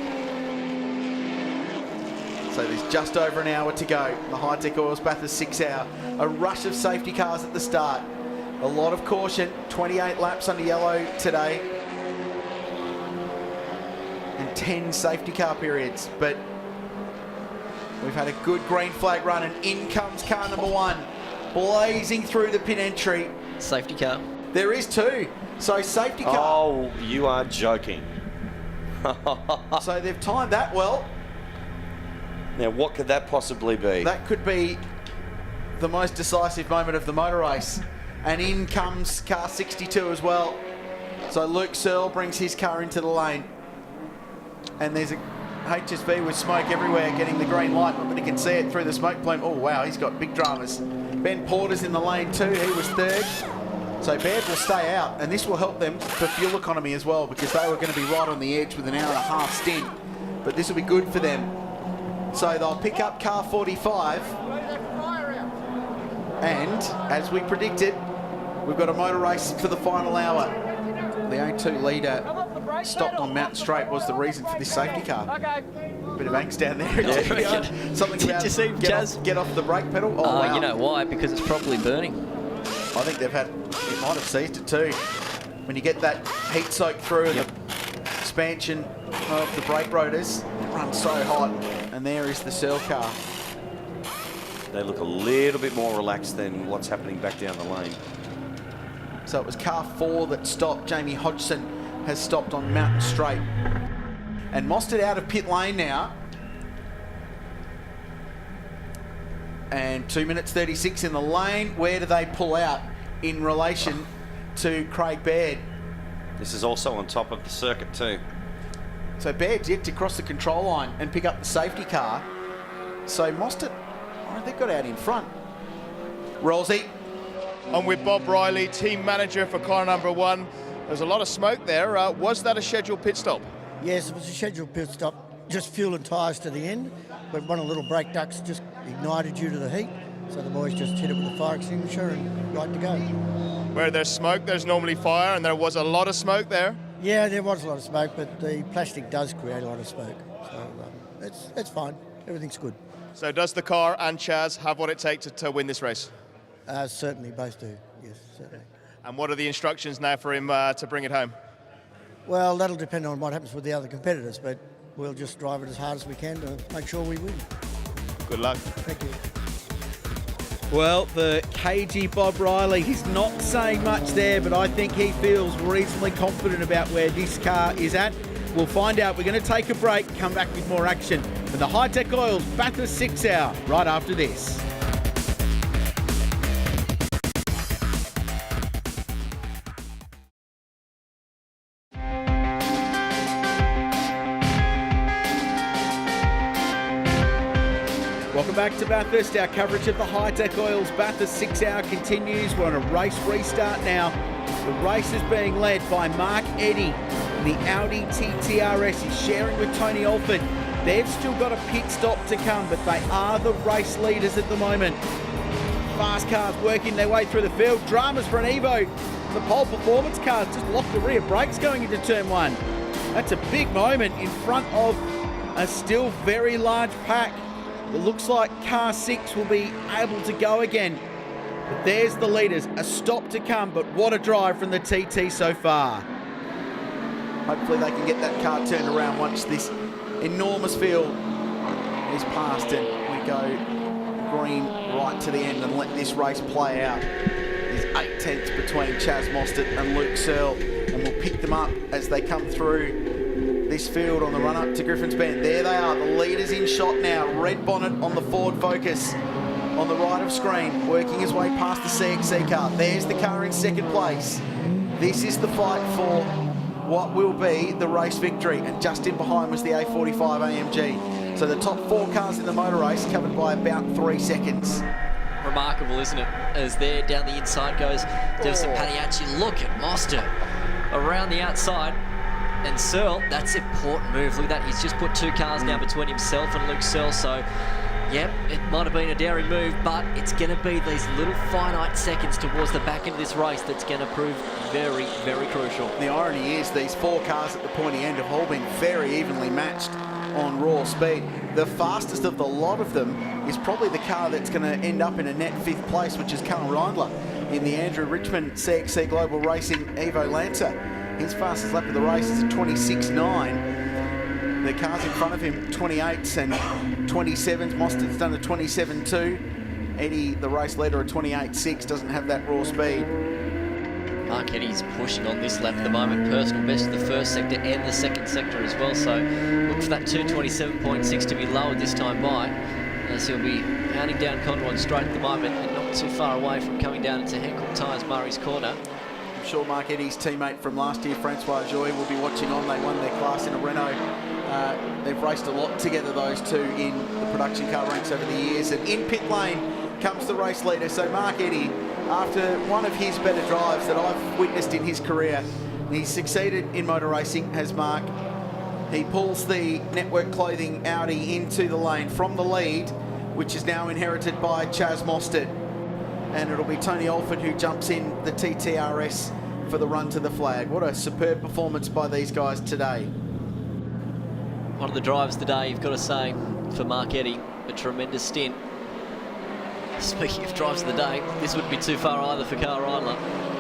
So there's just over an hour to go. The Hi-Tec Oils Bathurst 6 hour. A rush of safety cars at the start. A lot of caution. 28 laps under yellow today. And 10 safety car periods. But we've had a good green flag run, and in comes car number 1. Blazing through the pit entry. Safety car. There is 2. So safety car. Oh, you are joking. So they've timed that well. Now, what could that possibly be? That could be the most decisive moment of the motor race. And in comes car 62 as well. So Luke Searle brings his car into the lane. And there's a HSV with smoke everywhere getting the green light, but you can see it through the smoke plume. Oh, wow, he's got big dramas. Ben Porter's in the lane too. He was 3rd. So Baird will stay out, and this will help them for fuel economy as well, because they were going to be right on the edge with an hour and a half stint. But this will be good for them. So they'll pick up car 45. And as we predicted, we've got a motor race for the final hour. The A2 leader stopped on Mountain Straight was the reason for this safety car. Bit of angst down there. Something Did about you see get off the brake pedal. Oh, wow. You know why? Because it's properly burning. I think it might have seized it too. When you get that heat soak through and the expansion of the brake rotors, it runs so hot. And there is the Searle car. They look a little bit more relaxed than what's happening back down the lane. So it was car 4 that stopped. Jamie Hodgson has stopped on Mountain Straight. And Mostert out of pit lane now. And 2 minutes 36 in the lane. Where do they pull out in relation to Craig Baird? This is also on top of the circuit too. So Baird's yet to cross the control line and pick up the safety car. So Mostert, they've got out in front. Rollsy. I'm with Bob Riley, team manager for car number 1. There's a lot of smoke there. Was that a scheduled pit stop? Yes, it was a scheduled pit stop. Just fuel and tyres to the end, but one of the little brake ducts just ignited due to the heat. So the boys just hit it with a fire extinguisher and right to go. Where there's smoke, there's normally fire, and there was a lot of smoke there. Yeah, there was a lot of smoke, but the plastic does create a lot of smoke. So it's fine. Everything's good. So does the car and Chaz have what it takes to win this race? Certainly, both do. Yes, certainly. And what are the instructions now for him to bring it home? Well, that'll depend on what happens with the other competitors, but we'll just drive it as hard as we can to make sure we win. Good luck. Thank you. Well, the cagey Bob Riley, he's not saying much there, but I think he feels reasonably confident about where this car is at. We'll find out. We're going to take a break, come back with more action for the Hi-Tec Oils Bathurst 6 Hour right after this. Welcome back to Bathurst. Our coverage of the Hi-Tec Oils Bathurst 6 Hour continues. We're on a race restart now. The race is being led by Mark Eddy. The Audi TTRS is sharing with Tony Alford. They've still got a pit stop to come, but they are the race leaders at the moment. Fast cars working their way through the field. Dramas for an Evo. The pole performance cars just locked the rear brakes going into turn one. That's a big moment in front of a still very large pack. It looks like car 6 will be able to go again. But there's the leaders, a stop to come, but what a drive from the TT so far. Hopefully they can get that car turned around once this enormous field is passed and we go green right to the end and let this race play out. There's 8 tenths between Chaz Mostert and Luke Searle, and we'll pick them up as they come through this field on the run up to Griffin's Bend. There they are, the leaders in shot now. Red bonnet on the Ford Focus on the right of screen, working his way past the CXC car. There's the car in second place. This is the fight for what will be the race victory, and just in behind was the A45 AMG. So the top 4 cars in the motor race covered by about 3 seconds. Remarkable, isn't it? As there down the inside goes Devson Paniachi. Look at Mostert around the outside. And Searle, that's an important move. Look at that, he's just put 2 cars now between himself and Luke Searle. So, yep, it might have been a daring move, but it's going to be these little finite seconds towards the back end of this race that's going to prove very, very crucial. The irony is these 4 cars at the pointy end have all been very evenly matched on raw speed. The fastest of the lot of them is probably the car that's going to end up in a net 5th place, which is Carl Reindler in the Andrew Richmond CXC Global Racing Evo Lancer. His fastest lap of the race is a 26.9. The cars in front of him, 28s and 27s. Mostert's done a 27.2. Eddie, the race leader, a 28.6, doesn't have that raw speed. Mark Eddy's pushing on this lap at the moment. Personal best of the first sector and the second sector as well. So look for that 227.6 to be lowered this time by, as he'll be pounding down Conroy Straight at the moment and not too far away from coming down into Henkel Tyres Murray's Corner. I'm sure Mark Eddy's teammate from last year, Francois Joy, will be watching on. They won their class in a Renault. They've raced a lot together, those two, in the production car ranks over the years. And in pit lane comes the race leader. So Mark Eddy, after one of his better drives that I've witnessed in his career, he's succeeded in motor racing, has Mark. He pulls the Network Clothing Audi into the lane from the lead, which is now inherited by Chaz Mostert. And it'll be Tony Alford who jumps in the TTRS for the run to the flag. What a superb performance by these guys today. One of the drives today, you've got to say, for Mark Eddy, a tremendous stint. Speaking of drives of the day, this wouldn't be too far either for Carl Reindler.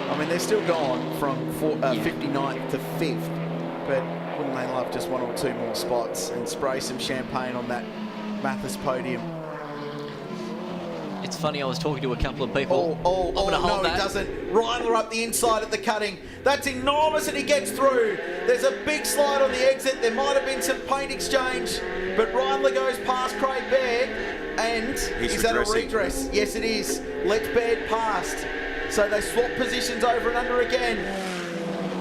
I mean, they're still gone from 59th to 5th, but wouldn't they love just 1 or 2 more spots and spray some champagne on that Bathurst podium? It's funny, I was talking to a couple of people. No, he doesn't. Reindler up the inside at the cutting. That's enormous, and he gets through. There's a big slide on the exit. There might have been some paint exchange, but Reindler goes past Craig Baird, and is that a redress? Yes, it is. Lets Baird past. So they swap positions over and under again,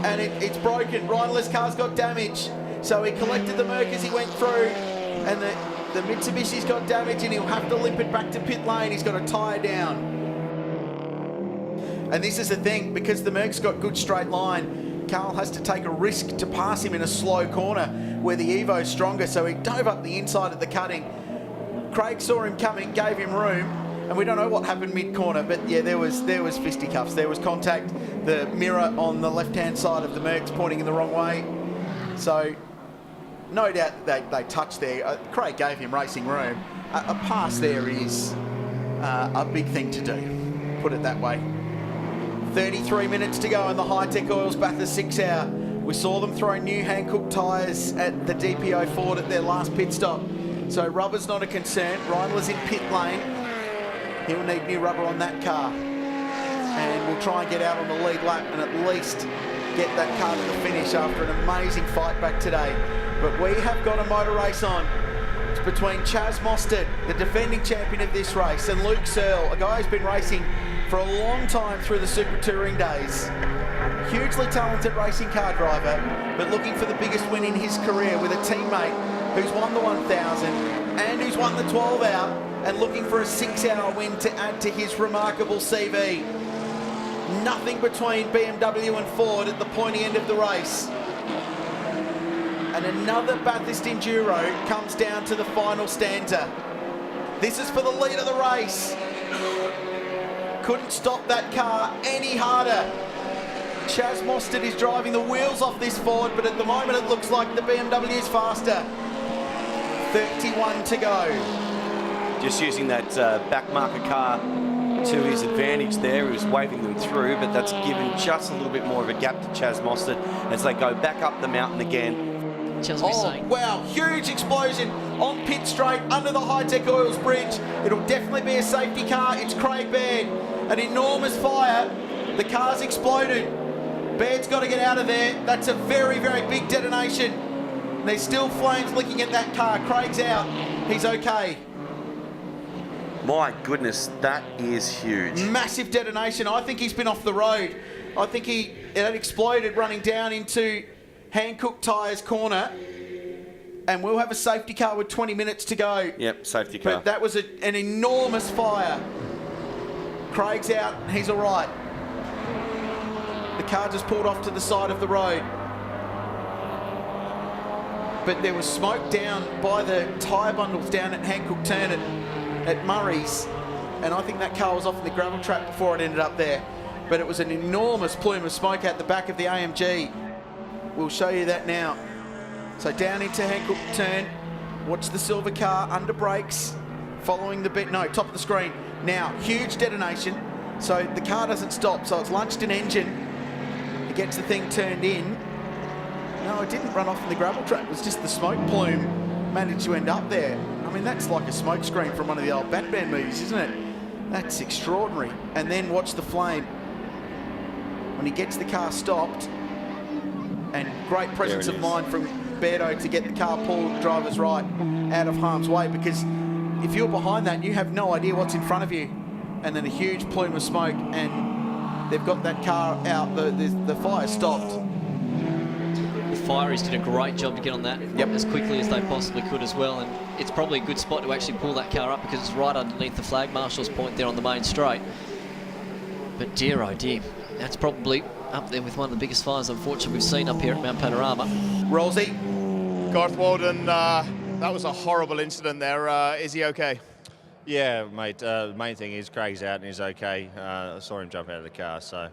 and it's broken. Reindler's car's got damage, so he collected the Merc as he went through, and the Mitsubishi's got damage, and he'll have to limp it back to pit lane. He's got a tyre down. And this is the thing, because the Merc's got good straight line, Carl has to take a risk to pass him in a slow corner where the Evo's stronger, so he dove up the inside of the cutting. Craig saw him coming, gave him room, and we don't know what happened mid-corner, but yeah, there was fisticuffs. There was contact. The mirror on the left-hand side of the Merc's pointing in the wrong way. So no doubt they touched there. Craig gave him racing room. A pass there is a big thing to do, put it that way. 33 minutes to go in the Hi-Tec Oils Bathurst 6 Hour. We saw them throw new hand-cooked tyres at the DPO Ford at their last pit stop. So rubber's not a concern. Reindler's in pit lane. He'll need new rubber on that car. And we'll try and get out on the lead lap and at least get that car to the finish after an amazing fight back today. But we have got a motor race on. It's between Chaz Mostert, the defending champion of this race, and Luke Searle, a guy who's been racing for a long time through the Super Touring days. Hugely talented racing car driver, but looking for the biggest win in his career with a teammate who's won the 1000 and who's won the 12 out, and looking for a 6-hour win to add to his remarkable CV. Nothing between BMW and Ford at the pointy end of the race. And another Bathurst Enduro comes down to the final stanza. This is for the lead of the race. Couldn't stop that car any harder. Chaz Mostert is driving the wheels off this Ford, but at the moment it looks like the BMW is faster. 31 to go. Just using that back marker car to his advantage there. He was waving them through, but that's given just a little bit more of a gap to Chaz Mostert as they go back up the mountain again. Wow, huge explosion on pit straight under the Hi-Tec Oils bridge. It'll definitely be a safety car. It's Craig Baird. An enormous fire. The car's exploded. Baird's got to get out of there. That's a very, very big detonation. There's still flames licking at that car. Craig's out. He's okay. My goodness, that is huge. Massive detonation. I think he's been off the road. I think it had exploded running down into Hankook Tyres corner, and we'll have a safety car with 20 minutes to go. Yep, safety car. But that was an enormous fire. Craig's out, he's all right. The car just pulled off to the side of the road. But there was smoke down by the tyre bundles down at Hankook Turn at Murray's, and I think that car was off in the gravel trap before it ended up there. But it was an enormous plume of smoke out the back of the AMG. We'll show you that now. So down into Hankook Turn, watch the silver car under brakes, following the top of the screen. Now, huge detonation, so the car doesn't stop, so it's launched an engine. It gets the thing turned in. No, it didn't run off in the gravel trap, it was just the smoke plume managed to end up there. I mean, that's like a smoke screen from one of the old Batman movies, isn't it? That's extraordinary. And then watch the flame. When he gets the car stopped, and great presence of mind from Beardo to get the car pulled driver's right out of harm's way, because if you're behind that, you have no idea what's in front of you. And then a huge plume of smoke, and they've got that car out. The fire stopped. The Fireys did a great job to get on that as quickly as they possibly could as well, and it's probably a good spot to actually pull that car up because it's right underneath the flag marshal's point there on the main straight. But dear oh dear, that's probably up there with one of the biggest fires, unfortunately, we've seen up here at Mount Panorama. Rosie? Garth Walden, that was a horrible incident there. Is he okay? Yeah, mate. The main thing is Craig's out and he's okay. I saw him jump out of the car, so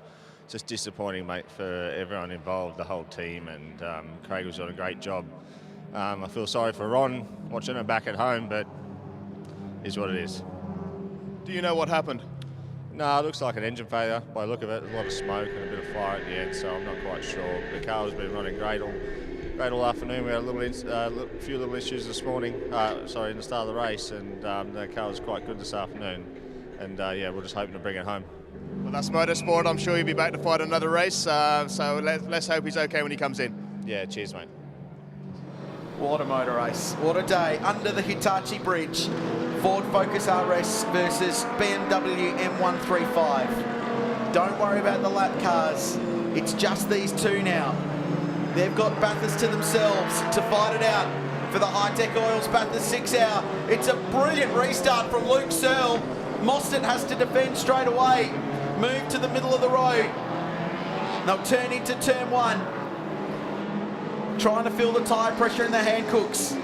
just disappointing, mate, for everyone involved, the whole team, and Craig was doing a great job. I feel sorry for Ron watching him back at home, but it is what it is. Do you know what happened? No, it looks like an engine failure by the look of it. A lot of smoke and a bit of fire at the end, so I'm not quite sure. The car has been running great all afternoon. We had a few little issues this morning, in the start of the race, and the car was quite good this afternoon. And yeah, we're just hoping to bring it home. Well, that's motorsport. I'm sure he'll be back to fight another race, so let's hope he's okay when he comes in. Yeah, cheers, mate. What a motor race. What a day. Under the Hitachi Bridge. Ford Focus RS versus BMW M135. Don't worry about the lap cars. It's just these two now. They've got Bathurst to themselves to fight it out for the Hi-Tec Oils Bathurst 6 Hour. It's a brilliant restart from Luke Searle. Mostert has to defend straight away. Move to the middle of the road. They'll turn into turn one. Trying to feel the tyre pressure in the Hankooks.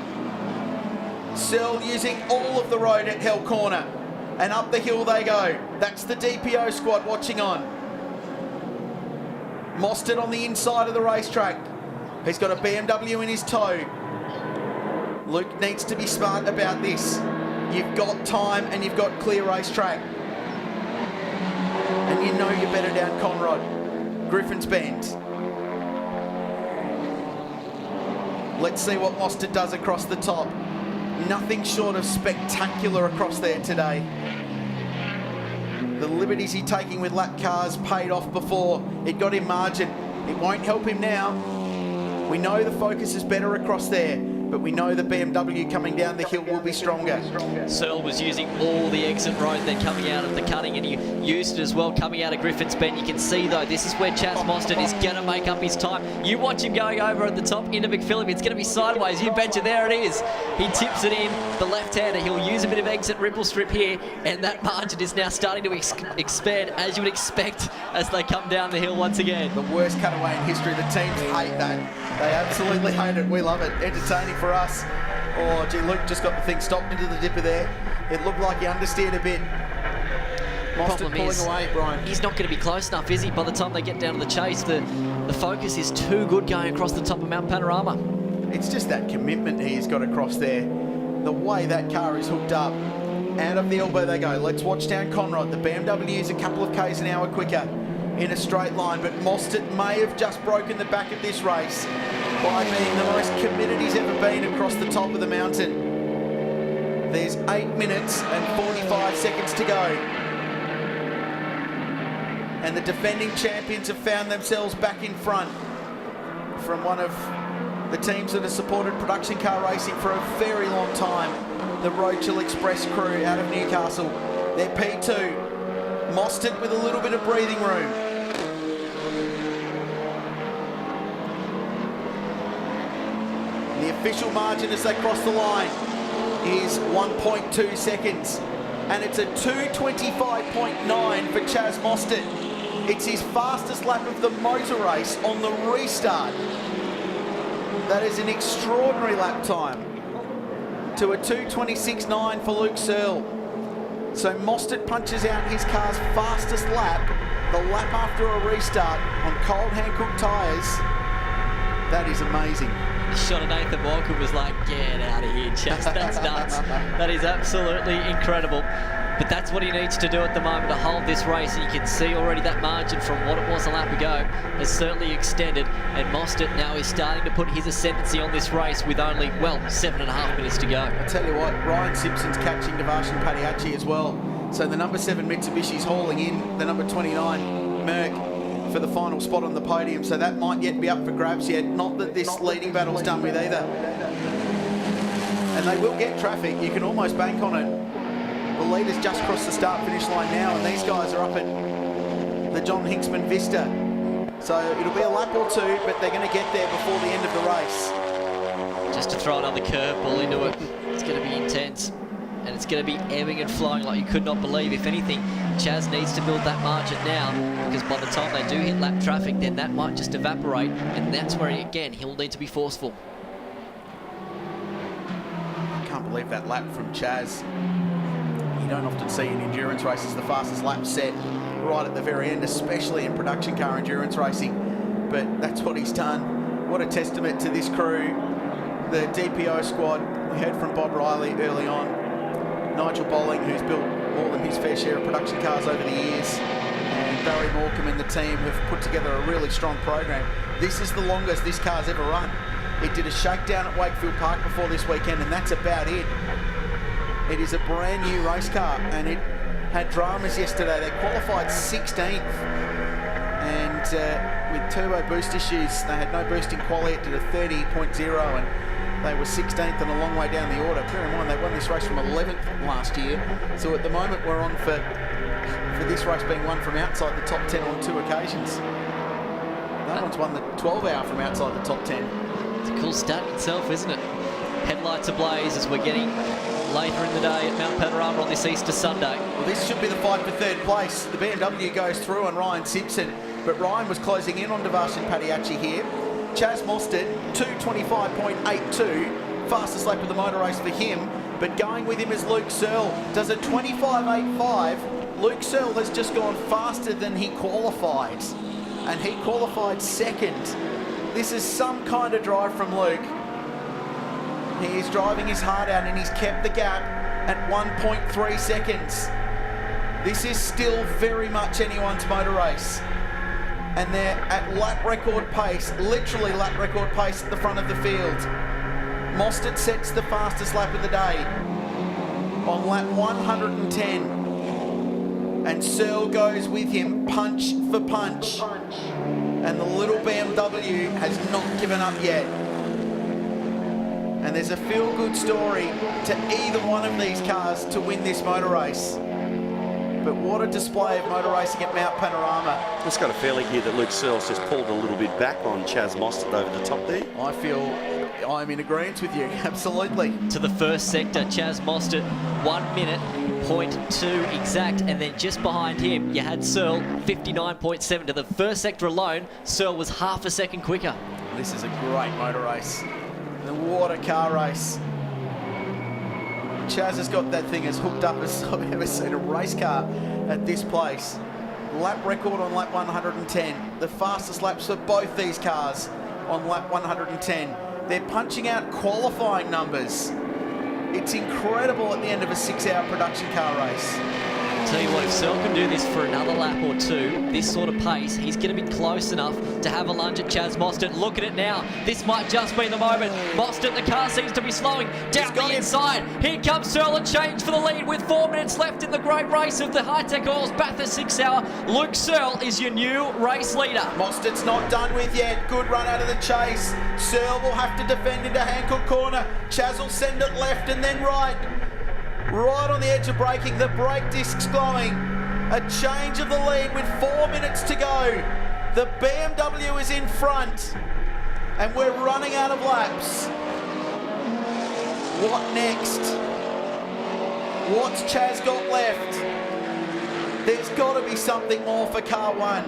Searle using all of the road at Hell Corner. And up the hill they go. That's the DPO squad watching on. Mostert on the inside of the racetrack. He's got a BMW in his tow. Luke needs to be smart about this. You've got time and you've got clear racetrack. And you know you're better down Conrod. Griffin's Bend. Let's see what Mostert does across the top. Nothing short of spectacular across there today. the liberties he's taking with lap cars paid off before. It got him margin. It won't help him now. We know the Focus is better across there, but we know the BMW coming down the hill will be stronger. Searle was using all the exit road then coming out of the cutting, and he used it as well coming out of Griffin's Bend. You can see though, this is where Chaz Mostert is going to make up his time. You watch him going over at the top into McPhillip. It's going to be sideways. You betcha, there it is. He tips it in, the left-hander. He'll use a bit of exit ripple strip here, and that margin is now starting to expand, as you would expect, as they come down the hill once again. The worst cutaway in history. The teams hate that. They absolutely hate it. We love it. Entertaining for us. Oh, gee, Luke just got the thing stopped into the dipper there. It looked like he understeered a bit. Mostert pulling away, Brian. He's not going to be close enough, is he? By the time they get down to the chase, the Focus is too good going across the top of Mount Panorama. It's just that commitment he's got across there. The way that car is hooked up. Out of the elbow they go. Let's watch down Conrod. The BMW is a couple of k's an hour quicker in a straight line, but Mostert may have just broken the back of this race by being the most committed he's ever been across the top of the mountain. There's 8 minutes and 45 seconds to go. And the defending champions have found themselves back in front from one of the teams that have supported production car racing for a very long time, the Rochelle Express crew out of Newcastle. They're P2. Mostert with a little bit of breathing room. The official margin as they cross the line is 1.2 seconds, and it's a 2:25.9 for Chaz Mostert. It's his fastest lap of the motor race on the restart. That is an extraordinary lap time to a 2:26.9 for Luke Searle. So Mostert punches out his car's fastest lap, the lap after a restart on cold hand-cooked tyres. That is amazing. The shot of Nathan Walker was like, get out of here, Chaz. That's nuts. That is absolutely incredible. But that's what he needs to do at the moment to hold this race. And you can see already that margin from what it was a lap ago has certainly extended. And Mostert now is starting to put his ascendancy on this race with only, well, 7.5 minutes to go. I tell you what, Ryan Simpson's catching Devarshan Padiachi as well. So the number 7 Mitsubishi's hauling in the number 29 Merc for the final spot on the podium. So that might yet be up for grabs yet. Not that this leading battle's done with either. And they will get traffic. You can almost bank on it. The leaders just crossed the start-finish line now, and these guys are up at the John Hinksman Vista. So it'll be a lap or two, but they're going to get there before the end of the race. Just to throw another curveball into it, it's going to be intense. And it's going to be ebbing and flowing like you could not believe. If anything, Chaz needs to build that margin now, because by the time they do hit lap traffic, then that might just evaporate, and that's where, again, he'll need to be forceful. I can't believe that lap from Chaz. You don't often see in endurance races the fastest lap set right at the very end, especially in production car endurance racing. But that's what he's done. What a testament to this crew, the DPO squad. We heard from Bob Riley early on. Nigel Bolling, who's built more than his fair share of production cars over the years, and Barry Morecambe and the team have put together a really strong program. This is the longest this car's ever run. It did a shakedown at Wakefield Park before this weekend, and that's about it. It is a brand new race car, and it had dramas yesterday. They qualified 16th, and with turbo boost issues, they had no boost in quali. It did a 30.0, and they were 16th and a long way down the order. Bear in mind, they won this race from 11th last year. So at the moment, we're on for this race being won from outside the top 10 on 2 occasions. No one's won the 12-hour from outside the top 10. It's a cool stat itself, isn't it? Headlights ablaze as we're getting later in the day at Mount Panorama on this Easter Sunday. Well, this should be the fight for third place. The BMW goes through on Ryan Simpson, but Ryan was closing in on Devarshan Padiachi here. Chaz Mostert, 2:25.82, fastest lap of the motor race for him, but going with him is Luke Searle, does a 25.85. Luke Searle has just gone faster than he qualified, and he qualified second. This is some kind of drive from Luke. He is driving his heart out, and he's kept the gap at 1.3 seconds. This is still very much anyone's motor race. And they're at lap record pace, literally lap record pace at the front of the field. Mostert sets the fastest lap of the day on lap 110. And Searle goes with him, punch for punch. And the little BMW has not given up yet. And there's a feel-good story to either one of these cars to win this motor race. But what a display of motor racing at Mount Panorama. Just got a feeling here that Luke Searle's just pulled a little bit back on Chaz Mostert over the top there. I feel I'm in agreement with you, absolutely. To the first sector, Chaz Mostert, 1 minute, 0.2 exact, and then just behind him, you had Searle, 59.7. To the first sector alone, Searle was half a second quicker. This is a great motor race. The water car race. Chaz has got that thing as hooked up as I've ever seen a race car at this place. Lap record on lap 110. The fastest laps for both these cars on lap 110. They're punching out qualifying numbers. It's incredible at the end of a 6-hour production car race. Tell you what, if Searle can do this for another lap or two, this sort of pace, he's going to be close enough to have a lunge at Chaz Mostert. Look at it now. This might just be the moment. Mostert, the car seems to be slowing down the inside. Here comes Searle, a change for the lead with 4 minutes left in the great race of the Hi-Tec Oils Bathurst 6 Hour. Luke Searle is your new race leader. Mostert's not done with yet. Good run out of the chase. Searle will have to defend into Hancock corner. Chaz will send it left and then right. Right on the edge of braking, the brake disc's glowing. A change of the lead with 4 minutes to go. The BMW is in front, and we're running out of laps. What next? What's Chaz got left? There's got to be something more for car one.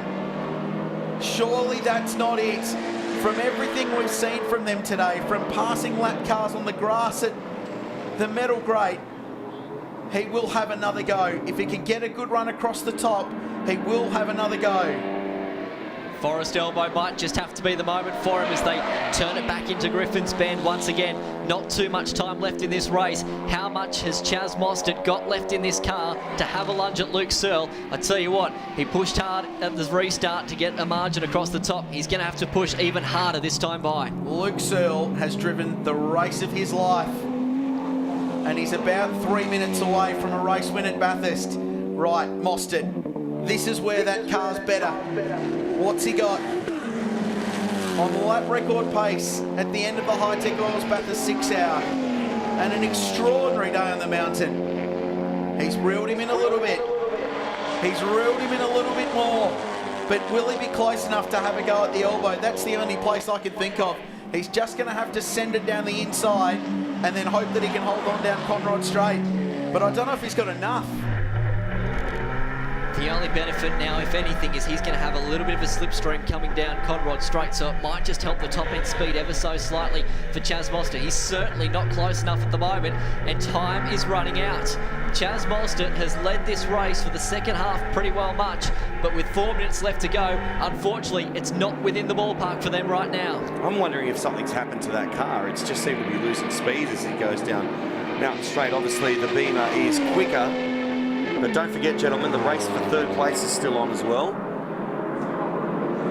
Surely that's not it. From everything we've seen from them today, from passing lap cars on the grass at the metal grate, he will have another go. If he can get a good run across the top, he will have another go. Forest Elbow might just have to be the moment for him as they turn it back into Griffin's Bend once again. Not too much time left in this race. How much has Chaz Mostert got left in this car to have a lunge at Luke Searle? I tell you what, he pushed hard at the restart to get a margin across the top. He's going to have to push even harder this time by. Luke Searle has driven the race of his life, and he's about 3 minutes away from a race win at Bathurst. Right, Mostert, this is where that car's better. What's he got? On the lap record pace at the end of the Hi-Tec Oils Bathurst 6 Hour. And an extraordinary day on the mountain. He's reeled him in a little bit. He's reeled him in a little bit more. But will he be close enough to have a go at the elbow? That's the only place I can think of. He's just going to have to send it down the inside and then hope that he can hold on down Conrod Straight. But I don't know if he's got enough. The only benefit now, if anything, is he's going to have a little bit of a slipstream coming down Conrod Straight, so it might just help the top end speed ever so slightly for Chaz Mostert. He's certainly not close enough at the moment, and time is running out. Chaz Mostert has led this race for the second half pretty well much, but with 4 minutes left to go, unfortunately, it's not within the ballpark for them right now. I'm wondering if something's happened to that car. It's just seemed to be losing speed as it goes down Mountain Straight. Obviously, the Beamer is quicker. But don't forget, gentlemen, the race for third place is still on as well.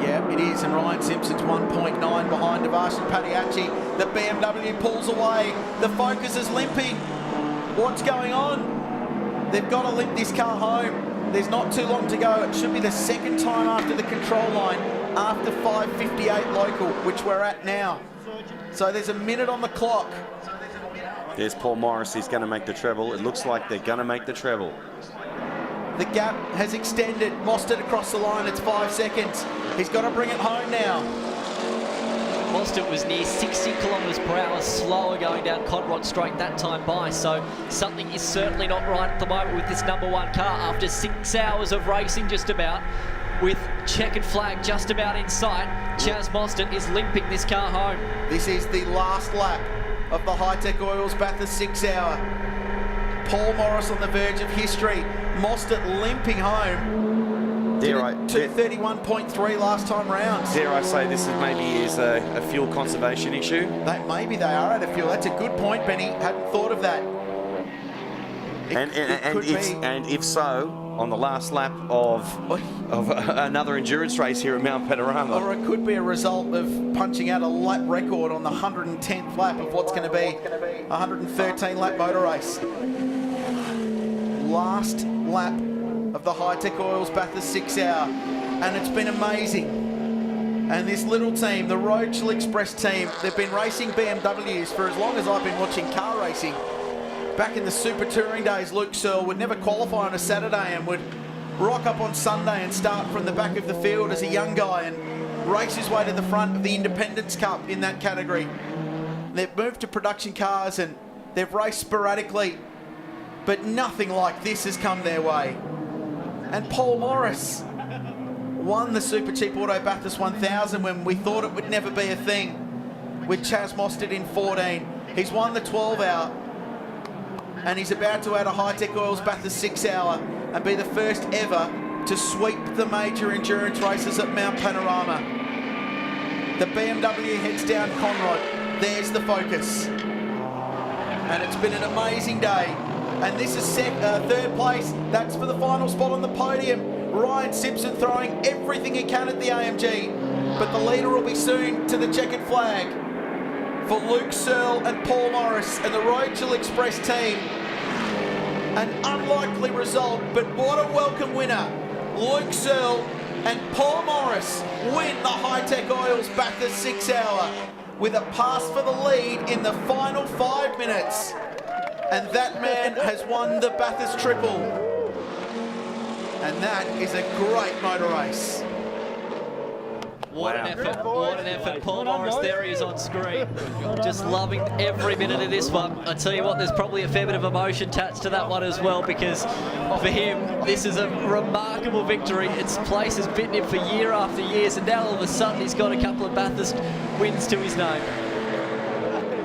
Yeah, it is, and Ryan Simpson's 1.9 behind Devash and Padiachi. The BMW pulls away. The Focus is limping. What's going on? They've got to limp this car home. There's not too long to go. It should be the second time after the control line, after 5:58 local, which we're at now. So there's a minute on the clock. There's Paul Morris. He's going to make the treble. It looks like they're going to make the treble. The gap has extended. Mostert across the line. It's 5 seconds. He's got to bring it home now. Mostert was near 60 kilometres per hour slower going down Conrod Straight that time by, so something is certainly not right at the moment with this number one car after 6 hours of racing just about. With checkered flag just about in sight, Chaz Mostert is limping this car home. This is the last lap of the Hi-Tec Oils Bathurst 6 Hour. Paul Morris on the verge of history. Mostert limping home. 2:31.3 last time round. Dare I say this is maybe a fuel conservation issue? Maybe they are out of fuel. That's a good point, Benny. Hadn't thought of that. And if so, on the last lap of another endurance race here at Mount Panorama. Or it could be a result of punching out a lap record on the 110th lap of what's going to be a 113 lap motor race. Last lap of the Hi-Tec Oils Bathurst 6 Hour, and it's been amazing. And this little team, the Rochelle Express team, they've been racing BMWs for as long as I've been watching car racing. Back in the Super Touring days, Luke Searle would never qualify on a Saturday and would rock up on Sunday and start from the back of the field as a young guy and race his way to the front of the Independence Cup in that category. They've moved to production cars and they've raced sporadically, but nothing like this has come their way. And Paul Morris won the Super Cheap Auto Bathurst 1000 when we thought it would never be a thing, with Chaz Mostert in 14. He's won the 12 Hour, and he's about to add a Hi-Tec Oils Bathurst 6 Hour and be the first ever to sweep the major endurance races at Mount Panorama. The BMW heads down Conrod. There's the focus. And it's been an amazing day. And this is third place. That's for the final spot on the podium. Ryan Simpson throwing everything he can at the AMG. But the leader will be soon to the checkered flag for Luke Searle and Paul Morris and the Rochelle Express team. An unlikely result, but what a welcome winner. Luke Searle and Paul Morris win the Hi-Tec Oils Bathurst 6 Hour with a pass for the lead in the final 5 minutes. And that man has won the Bathurst Triple. And that is a great motor race. What an effort, Paul Morris. There he is on screen. Just loving every minute of this one. I tell you what, there's probably a fair bit of emotion attached to that one as well, because for him, this is a remarkable victory. Its place has bitten him for year after years, and now all of a sudden he's got a couple of Bathurst wins to his name.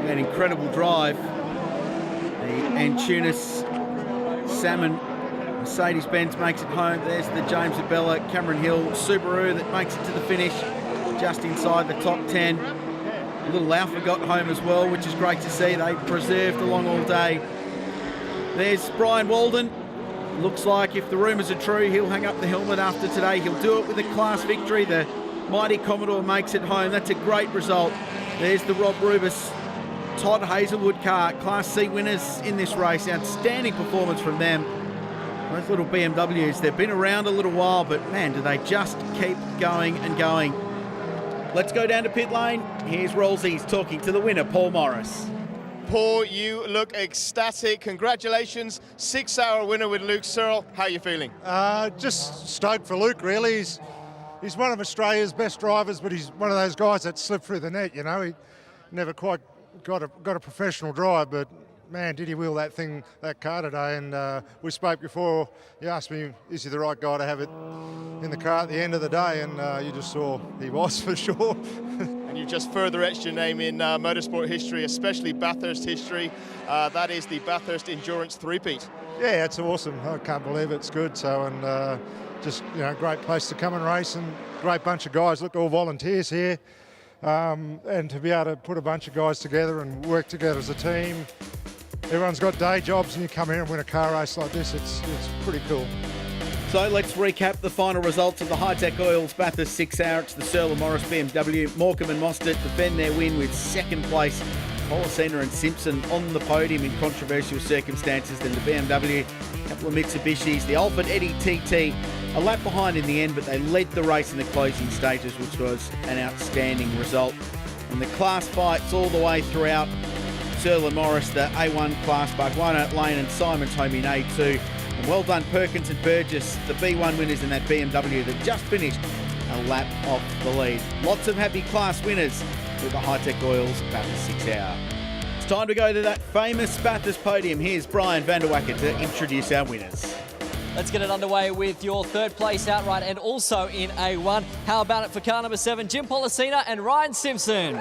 An incredible drive. The Antunes Salmon Mercedes-Benz makes it home. There's the James Abella Cameron Hill Subaru that makes it to the finish just inside the top 10. Little Alpha got home as well, which is great to see. They preserved along all day. There's Brian Walden. Looks like if the rumours are true, he'll hang up the helmet after today. He'll do it with a class victory. The mighty Commodore makes it home. That's a great result. There's the Rob Rubis Todd Hazelwood car, Class C winners in this race. Outstanding performance from them. Those little BMWs, they've been around a little while, but man, do they just keep going and going. Let's go down to pit lane. Here's Rollsies talking to the winner, Paul Morris. Paul, you look ecstatic. Congratulations, 6 Hour winner with Luke Searle. How are you feeling? Just stoked for Luke, really. He's one of Australia's best drivers, but he's one of those guys that slipped through the net, you know. He never quite got a professional drive, but man, did he wheel that car today. And we spoke before. You asked me, is he the right guy to have it in the car at the end of the day? And you just saw he was, for sure. And you've just further etched your name in motorsport history, especially Bathurst history. That is the Bathurst Endurance three-peat. Yeah, it's awesome. I can't believe it's good. So, and just, you know, great place to come and race, and great bunch of guys. Look, all volunteers here. And to be able to put a bunch of guys together and work together as a team. Everyone's got day jobs, and you come here and win a car race like this. It's pretty cool. So let's recap the final results of the Hi-Tec Oils Bathurst 6 Hour. It's the Searle and Morris BMW. Morecambe and Mostert defend their win with second place. Policena and Simpson on the podium in controversial circumstances. Then the BMW, a couple of Mitsubishis, the Alford Eddie TT, a lap behind in the end, but they led the race in the closing stages, which was an outstanding result. And the class fights all the way throughout. Searle and Morris, the A1 class, Barguana Lane and Simon's home in A2. And well done Perkins and Burgess, the B1 winners in that BMW that just finished a lap off the lead. Lots of happy class winners with the Hi-Tec Oils Bathurst 6 Hour. It's time to go to that famous Bathurst podium. Here's Brian van der Wacker to introduce our winners. Let's get it underway with your third place outright and also in A1. How about it for car number 7, Jim Policena and Ryan Simpson?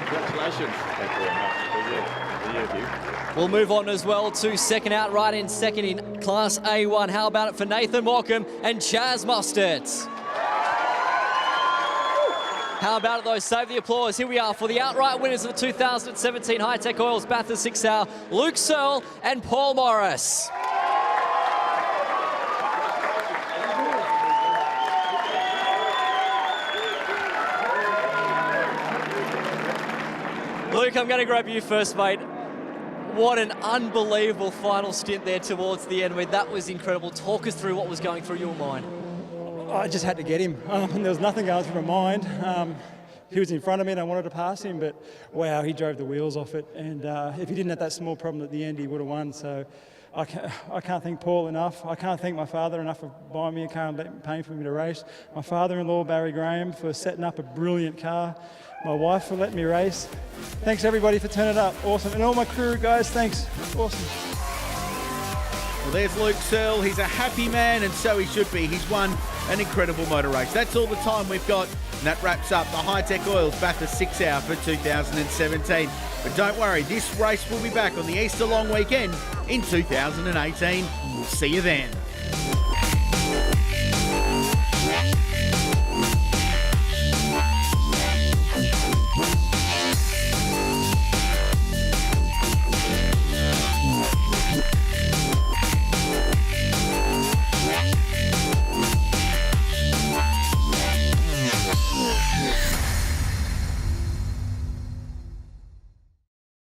Congratulations. Thank you very much. We'll move on as well to second outright in second in Class A1. How about it for Nathan Morecambe and Chaz Mostert? How about it though? Save the applause. Here we are for the outright winners of the 2017 Hi-Tec Oils Bathurst 6 Hour, Luke Searle and Paul Morris. Luke, I'm going to grab you first, mate. What an unbelievable final stint there towards the end, where that was incredible. Talk us through what was going through your mind. I just had to get him. There was nothing going through my mind. He was in front of me and I wanted to pass him, but wow, he drove the wheels off it. And if he didn't have that small problem at the end, he would have won. So I can't thank Paul enough. I can't thank my father enough for buying me a car and paying for me to race. My father-in-law, Barry Graham, for setting up a brilliant car. My wife for letting me race. Thanks everybody for turning up. Awesome. And all my crew guys, thanks. Awesome. Well, there's Luke Searle. He's a happy man, and so he should be. He's won an incredible motor race. That's all the time we've got, and that wraps up the Hi-Tec Oils Bathurst 6 Hour for 2017. But don't worry, this race will be back on the Easter long weekend in 2018. We'll see you then.